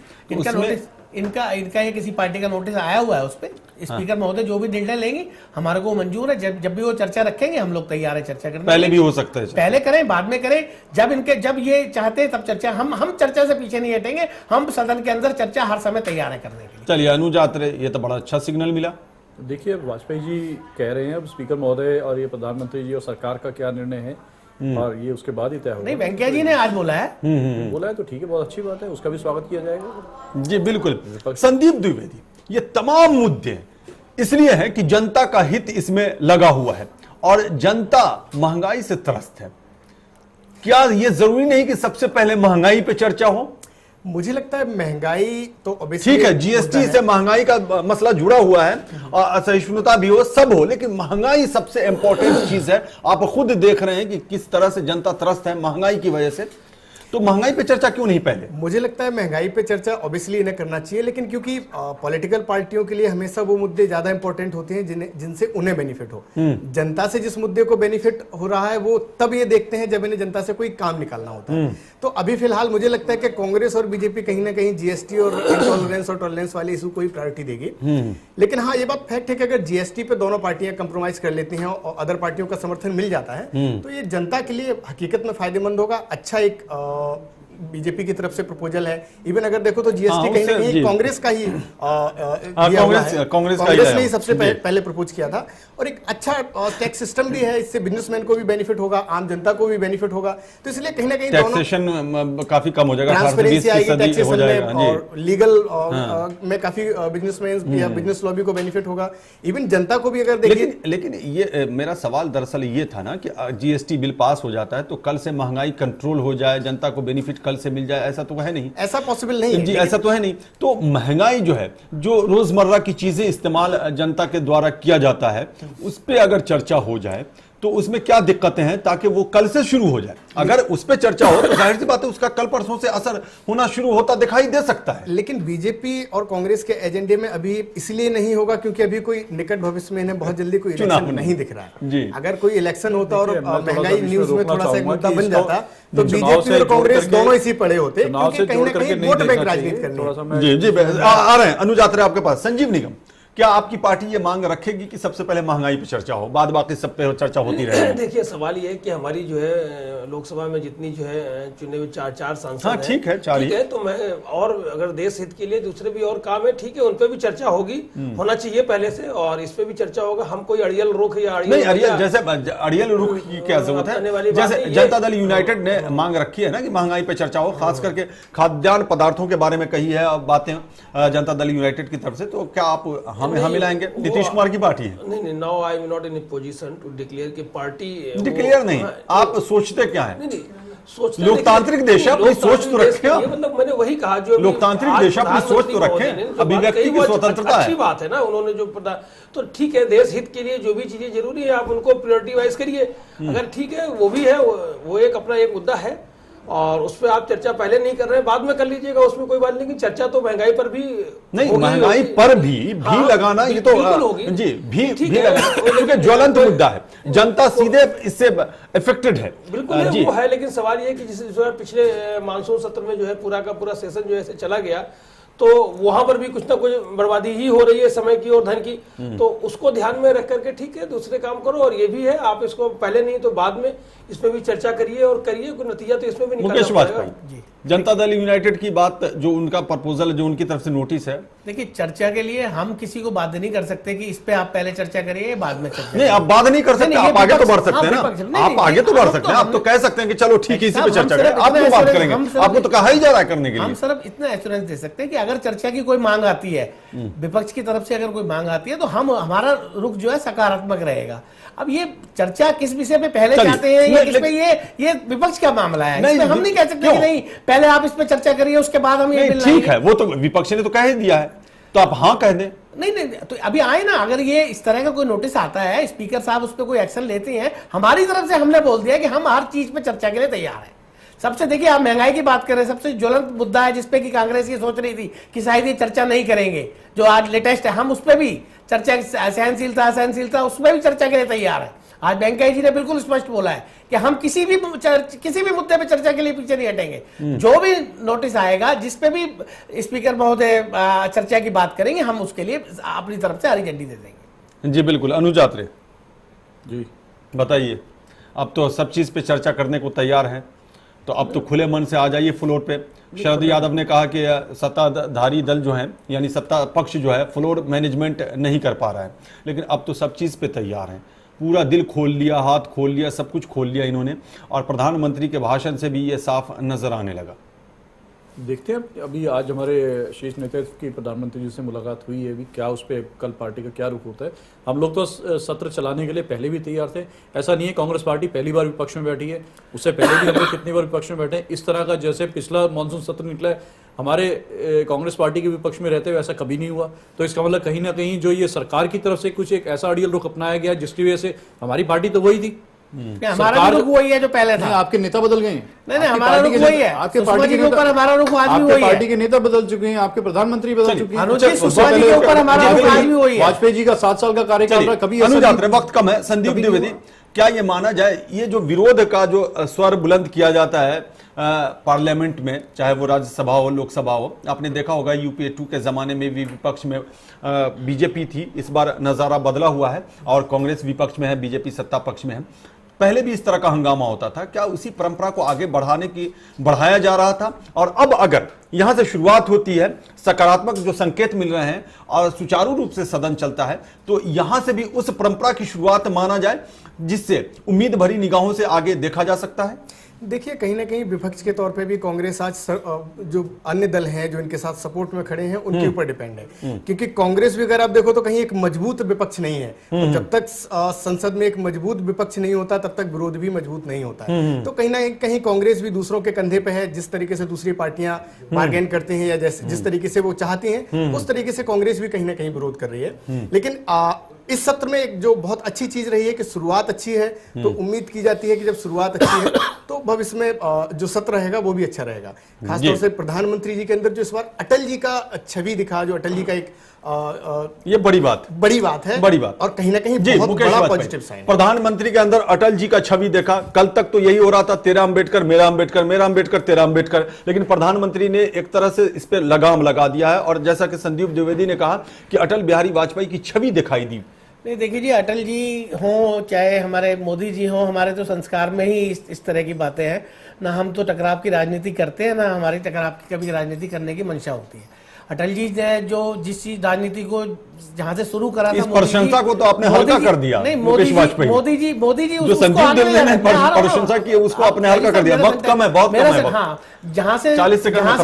इनका ये किसी पार्टी का नोटिस आया हुआ है उस पर? स्पीकर महोदय जो भी निर्णय लेंगे हमारे को मंजूर है। जब भी वो चर्चा रखेंगे हम लोग तैयार है चर्चा करने। पहले भी हो सकता है, पहले करें बाद में करें, जब ये चाहते हैं तब चर्चा। हम चर्चा से पीछे नहीं हटेंगे, हम सदन के अंदर चर्चा हर समय तैयार है करने के लिए। चलिए अनुज आत्रे, ये तो बड़ा अच्छा सिग्नल मिला। देखिए वाजपेयी जी कह रहे हैं अब स्पीकर महोदय और ये प्रधानमंत्री जी और सरकार का क्या निर्णय है और ये उसके बाद ही तय होगा। नहीं, वेंकैया जी ने आज बोला है। बोला है तो ठीक है, बहुत अच्छी बात है, उसका भी स्वागत किया जाएगा। जी बिल्कुल। संदीप द्विवेदी, ये तमाम मुद्दे इसलिए हैं कि जनता का हित इसमें लगा हुआ है और जनता महंगाई से त्रस्त है। क्या ये जरूरी नहीं कि सबसे पहले महंगाई पे चर्चा हो? मुझे लगता है महंगाई तो ठीक है, जीएसटी से महंगाई का मसला जुड़ा हुआ है और असहिष्णुता भी हो, सब हो, लेकिन महंगाई सबसे इंपॉर्टेंट चीज है। आप खुद देख रहे हैं कि किस तरह से जनता त्रस्त है महंगाई की वजह से। तो महंगाई पे चर्चा क्यों नहीं पहले? मुझे लगता है महंगाई पे चर्चा ऑब्वियसली इन्हें करना चाहिए, लेकिन क्योंकि पॉलिटिकल पार्टियों के लिए हमेशा वो मुद्दे ज्यादा इंपॉर्टेंट होते हैं जिनसे उन्हें बेनिफिट हो। जनता से जिस मुद्दे को बेनिफिट हो रहा है वो तब ये देखते हैं जब इन्हें जनता से कोई काम निकालना होता है। तो अभी फिलहाल मुझे लगता है कि कांग्रेस और बीजेपी कहीं ना कहीं जीएसटी और इंटॉलरेंस और टॉलरेंस वाले इशू को ही प्रायोरिटी देगी। लेकिन हाँ, ये बात फैक्ट है कि अगर जीएसटी पे दोनों पार्टियां कंप्रोमाइज कर लेती हैं और अदर पार्टियों का समर्थन मिल जाता है तो ये जनता के लिए हकीकत में फायदेमंद होगा। अच्छा एक बीजेपी की तरफ से प्रपोजल है। इवन अगर देखो तो जीएसटी कहीं ना कहीं कांग्रेस का ही कांग्रेस ने ही सबसे पहले प्रपोज किया था और एक अच्छा टैक्स सिस्टम भी है। इससे बिजनेसमैन को भी बेनिफिट होगा, आम जनता को भी बेनिफिट होगा। तो इसलिए कहीं ना कहीं टैक्सेशन काफी कम हो जाएगा, ट्रांसपेरेंसी आएगी टैक्सेशन में और लीगल में काफी बिजनेसमैन या बिजनेस लॉबी को बेनिफिट होगा। इवन जनता को भी अगर देखिए, लेकिन ये मेरा सवाल दरअसल ये था ना कि जीएसटी बिल पास हो जाता है तो कल से महंगाई कंट्रोल हो जाए, जनता को बेनिफिट कल से मिल जाए, ऐसा तो है नहीं। ऐसा पॉसिबल नहीं है जी, ऐसा तो है नहीं। तो महंगाई जो है, जो रोजमर्रा की चीजें इस्तेमाल जनता के द्वारा किया जाता है, उस पे अगर चर्चा हो जाए तो उसमें क्या दिक्कतें हैं ताकि वो कल से शुरू हो जाए। अगर उस पे चर्चा हो तो जाहिर सी बात है उसका कल परसों से असर होना शुरू होता दिखाई दे सकता है। लेकिन बीजेपी और कांग्रेस के एजेंडे में अभी इसलिए नहीं होगा क्योंकि अभी कोई निकट भविष्य में इन्हें बहुत जल्दी कोई इलेक्शन नहीं दिख रहा है जी। अगर कोई इलेक्शन होता और महंगाई न्यूज में थोड़ा सा एक मुद्दा बन जाता तो बीजेपी और कांग्रेस दोनों इसी पड़े होते, क्योंकि कहीं ना कहीं वोट बैंक राजनीति करनी। जी जी, आ रहे हैं अनुज आत्रे आपके पास। संजीव निगम, क्या आपकी पार्टी ये मांग रखेगी कि सबसे पहले महंगाई पे चर्चा हो, बाद बाकी सब पे चर्चा होती रहे? देखिए सवाल ये है कि हमारी जो है लोकसभा में जितनी जो है चुने हुए चार सांसद हैं, ठीक है, चार ही है। तो मैं और अगर देश हित के लिए दूसरे भी और काम है, ठीक है, उन पे भी चर्चा होगी, होना चाहिए पहले से, और इस पे भी चर्चा होगा। हम कोई अड़ियल रुख या अड़ियल रुख की क्या जरूरत है? जैसे जनता दल यूनाइटेड ने मांग रखी है ना कि महंगाई पे चर्चा हो, खास करके खाद्यान्न पदार्थों के बारे में कही है बातें जनता दल यूनाइटेड की तरफ से। तो क्या आप हम मिलाएंगे? नीतीश कुमार की पार्टी है। नहीं, now I am not in a position to declare कि पार्टी डिक्लेयर नहीं, आप सोचते क्या है? नहीं, सोचते लोकतांत्रिक देश है, अपनी सोच तो रखें। मतलब मैंने वही कहा, जो लोकतांत्रिक देश अपनी सोच तो रखें, अभिव्यक्ति की स्वतंत्रता है, अच्छी बात है ना। उन्होंने जो तो ठीक है, देश हित के लिए जो भी चीजें जरूरी है आप उनको प्रायोरिटी वाइज करिए। अगर ठीक है, वो भी है, वो एक अपना एक मुद्दा है और उस पर आप चर्चा पहले नहीं कर रहे हैं, बाद में कर लीजिएगा, उसमें कोई बात नहीं। लेकिन चर्चा तो महंगाई पर भी नहीं, महंगाई पर भी लगाना ये तो जी भी लगाना, क्योंकि ज्वलंत मुद्दा है, जनता सीधे इससे इफेक्टेड है। बिल्कुल वो है, लेकिन सवाल ये कि जिस पिछले मानसून सत्र में जो है पूरा का पूरा सेशन जो है चला गया, तो वहां पर भी कुछ ना कुछ बर्बादी ही हो रही है समय की और धन की। तो उसको ध्यान में रख करके ठीक है, दूसरे काम करो। और ये भी है, आप इसको पहले नहीं तो बाद में इसमें भी चर्चा करिए और करिए, कोई नतीजा तो इसमें भी निकालना पड़ेगा। जनता दल यूनाइटेड की बात, जो उनका प्रपोजल, जो उनकी तरफ से नोटिस है, देखिए चर्चा के लिए हम किसी को बाध्य नहीं कर सकते कि इस पे आप पहले चर्चा करिए, बाद में चर्चा। नहीं, आप बाध्य नहीं कर सकते, आप आगे तो बढ़ सकते हैं ना, आप आगे तो बढ़ सकते हैं। आप तो कह सकते हैं कि चलो ठीक है, इसी पे चर्चा करें। आप क्यों बात करेंगे? आपको तो कहा ही जा रहा है करने के लिए। हम सिर्फ इतना एश्योरेंस दे सकते हैं कि अगर चर्चा की कोई मांग आती है, विपक्ष की तरफ से अगर कोई मांग आती है, तो हमारा रुख जो है सकारात्मक रहेगा। अब ये चर्चा किस विषय पे पहले चाहते हैं या किस पे, ये विपक्ष का मामला है, इसमें हम नहीं कह सकते कि नहीं पहले आप इस पे चर्चा करिए, उसके बाद हम ये ठीक है। वो तो विपक्ष ने तो कह ही दिया है, तो आप हाँ कह दें। नहीं, तो अभी आए ना, अगर ये इस तरह का कोई नोटिस आता है, स्पीकर साहब उस पर कोई एक्शन लेते हैं, हमारी तरफ से हमने बोल दिया कि हम हर चीज पे चर्चा के लिए तैयार हैं। सबसे देखिए, आप महंगाई की बात कर रहे हैं, सबसे ज्वलंत मुद्दा है जिसपे कि कांग्रेस ये सोच रही थी कि शायद ये चर्चा नहीं करेंगे, जो आज लेटेस्ट है, हम उस पर भी चर्चा, सहनशीलता उसमें भी चर्चा के लिए तैयार है। आज वेंकैया जी ने बिल्कुल स्पष्ट बोला है कि हम किसी भी मुद्दे पे चर्चा के लिए पीछे नहीं हटेंगे। जो भी नोटिस आएगा, जिसपे भी स्पीकर महोदय चर्चा की बात करेंगे, हम उसके लिए अपनी तरफ से हरी झंडी दे देंगे। जी बिल्कुल। अनुज आत्रे जी बताइए, अब तो सब चीज पे चर्चा करने को तैयार हैं, तो अब तो खुले मन से आ जाइए फ्लोर पे। शरद यादव ने कहा कि सत्ताधारी दल जो है, यानी सत्ता पक्ष जो है, फ्लोर मैनेजमेंट नहीं कर पा रहा है, लेकिन अब तो सब चीज पे तैयार हैं। पूरा दिल खोल लिया, हाथ खोल लिया, सब कुछ खोल लिया इन्होंने, और प्रधानमंत्री के भाषण से भी ये साफ नजर आने लगा। देखते हैं अभी आज हमारे शीर्ष नेतृत्व की प्रधानमंत्री जी से मुलाकात हुई है, अभी क्या उस पर कल पार्टी का क्या रुख होता है। हम लोग तो सत्र चलाने के लिए पहले भी तैयार थे। ऐसा नहीं है कांग्रेस पार्टी पहली बार विपक्ष में बैठी है, उससे पहले भी हम लोग कितनी बार विपक्ष में बैठे हैं। इस तरह का जैसे पिछला मानसून सत्र निकला है, हमारे कांग्रेस पार्टी के विपक्ष में रहते हुए ऐसा कभी नहीं हुआ। तो इसका मतलब कहीं ना कहीं जो ये सरकार की तरफ से कुछ एक ऐसा अड़ियल रुख अपनाया गया जिसकी वजह से हमारी पार्टी तो वही थी। हमारा रुख वही है जो पहले था। आपके नेता बदल गए हैं। नहीं, हमारा रुख वही है। आपके पार्टी के ऊपर हमारा रुख आज भी वही है। पार्टी के नेता बदल चुके हैं, आपके प्रधानमंत्री बदल चुके हैं। सुषमा जी के ऊपर हमारा रुख आज भी वही है। वाजपेयी जी का 7 साल का कार्यकाल रहा, कभी वक्त कम है। संदीप द्विवेदी, क्या ये माना जाए, ये जो विरोध का जो स्वर बुलंद किया जाता है पार्लियामेंट में, चाहे वो राज्यसभा हो, लोकसभा हो, आपने देखा होगा यूपीए 2 के जमाने में भी विपक्ष में बीजेपी थी, इस बार नजारा बदला हुआ है और कांग्रेस विपक्ष में है, बीजेपी सत्ता पक्ष में है। पहले भी इस तरह का हंगामा होता था, क्या उसी परंपरा को आगे बढ़ाया जा रहा था? और अब अगर यहां से शुरुआत होती है, सकारात्मक जो संकेत मिल रहे हैं और सुचारू रूप से सदन चलता है, तो यहां से भी उस परंपरा की शुरुआत माना जाए, जिससे उम्मीद भरी निगाहों से आगे देखा जा सकता है। देखिए, कहीं ना कहीं विपक्ष के तौर पे भी कांग्रेस आज जो अन्य दल हैं जो इनके साथ सपोर्ट में खड़े हैं उनके ऊपर डिपेंड है, क्योंकि कांग्रेस भी अगर आप देखो तो कहीं एक मजबूत विपक्ष नहीं है। तो जब तक संसद में एक मजबूत विपक्ष नहीं होता तब तक विरोध भी मजबूत नहीं होता है। तो कहीं ना कहीं कांग्रेस भी दूसरों के कंधे पे है। जिस तरीके से दूसरी पार्टियां बार्गेन करते हैं या जिस तरीके से वो चाहती हैं, उस तरीके से कांग्रेस भी कहीं ना कहीं विरोध कर रही है। लेकिन इस सत्र में एक जो बहुत अच्छी चीज रही है कि शुरुआत अच्छी है, तो उम्मीद की जाती है कि जब शुरुआत अच्छी है तो भविष्य में जो सत्र रहेगा वो भी अच्छा रहेगा। खासतौर से प्रधानमंत्री जी के अंदर जो इस बार अटल जी का छवि दिखा, जो अटल जी का एक ये बड़ी बात है, बड़ी बात और कहीं ना कहीं बहुत बड़ा पॉजिटिव साइन है। प्रधानमंत्री के अंदर अटल जी का छवि देखा। कल तक तो यही हो रहा था, तेरा अंबेडकर, मेरा अंबेडकर, मेरा अंबेडकर, तेरा अंबेडकर, लेकिन प्रधानमंत्री ने एक तरह से इस पे लगाम लगा दिया है। और जैसा कि संदीप द्विवेदी ने कहा कि अटल बिहारी वाजपेयी की छवि दिखाई दी। नहीं, देखिए जी, अटल जी हो चाहे हमारे मोदी जी हो, हमारे तो संस्कार में ही इस तरह की बातें हैं। ना हम तो टकराव की राजनीति करते हैं, ना हमारी टकराव की कभी राजनीति करने की मंशा होती है। अटल जी ने जो जिस चीज राजनीति को जहां से शुरू करा था, प्रशंसा को तो आपने हल्का कर दिया। नहीं, मोदी जी जो संदीप द्विवेदी ने प्रशंसा की उसको आपने हल्का कर दिया। वक्त कम है, बहुत कम है। हाँ, जहां से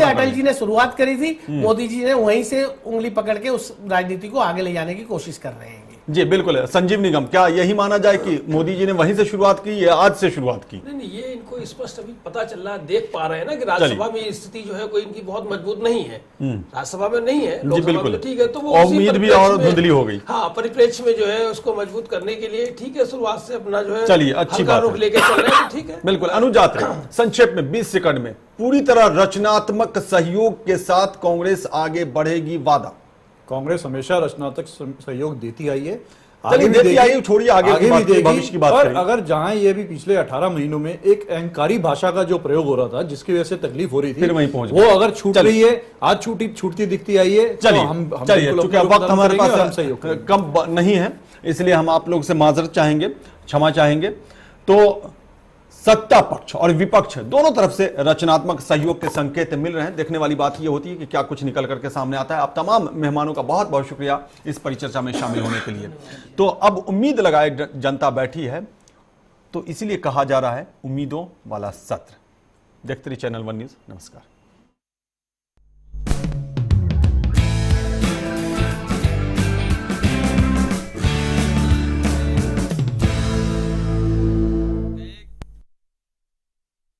अटल जी ने शुरुआत करी थी, मोदी जी ने वहीं से उंगली पकड़ के उस राजनीति को आगे ले जाने की कोशिश कर रहे हैं। जी बिल्कुल। संजीव निगम, क्या यही माना जाए कि मोदी जी ने वहीं से शुरुआत की या आज से शुरुआत की? नहीं, ये इनको स्पष्ट अभी पता चल रहा है, देख पा रहे हैं ना कि राज्यसभा में स्थिति जो है कोई इनकी बहुत मजबूत नहीं है। राज्यसभा में नहीं है, लोकसभा में ठीक है, तो वो उम्मीद भी और धुंधली हो गई। हाँ, परिप्रेक्ष्य में जो है उसको मजबूत करने के लिए ठीक है, शुरुआत से अपना जो है चलिए अच्छी बात रुख लेके चल रहे हैं, ठीक है। बिल्कुल। अनुज आत्रे, संक्षेप में 20 सेकंड में पूरी तरह रचनात्मक सहयोग के साथ कांग्रेस आगे बढ़ेगी, वादा? कांग्रेस हमेशा रचनात्मक सहयोग देती आई है, आगे भी देगी, छोड़िए आगे भी भविष्य की बात करें। अगर जहां ये भी पिछले 18 महीनों में एक अहंकारी भाषा का जो प्रयोग हो रहा था, जिसकी वजह से तकलीफ हो रही थी, फिर वहीं पहुंच वो अगर छूट रही है, आज छूटती दिखती आई है। चलिए चूंकि वक्त हमारे पास कम नहीं है, इसलिए हम आप लोग से माजरत चाहेंगे, क्षमा चाहेंगे। तो सत्ता पक्ष और विपक्ष दोनों तरफ से रचनात्मक सहयोग के संकेत मिल रहे हैं। देखने वाली बात यह होती है कि क्या कुछ निकल करके सामने आता है। आप तमाम मेहमानों का बहुत बहुत शुक्रिया इस परिचर्चा में शामिल होने के लिए। तो अब उम्मीद लगाए जनता बैठी है, तो इसीलिए कहा जा रहा है उम्मीदों वाला सत्र। देखते रहिए चैनल 1 न्यूज़। नमस्कार।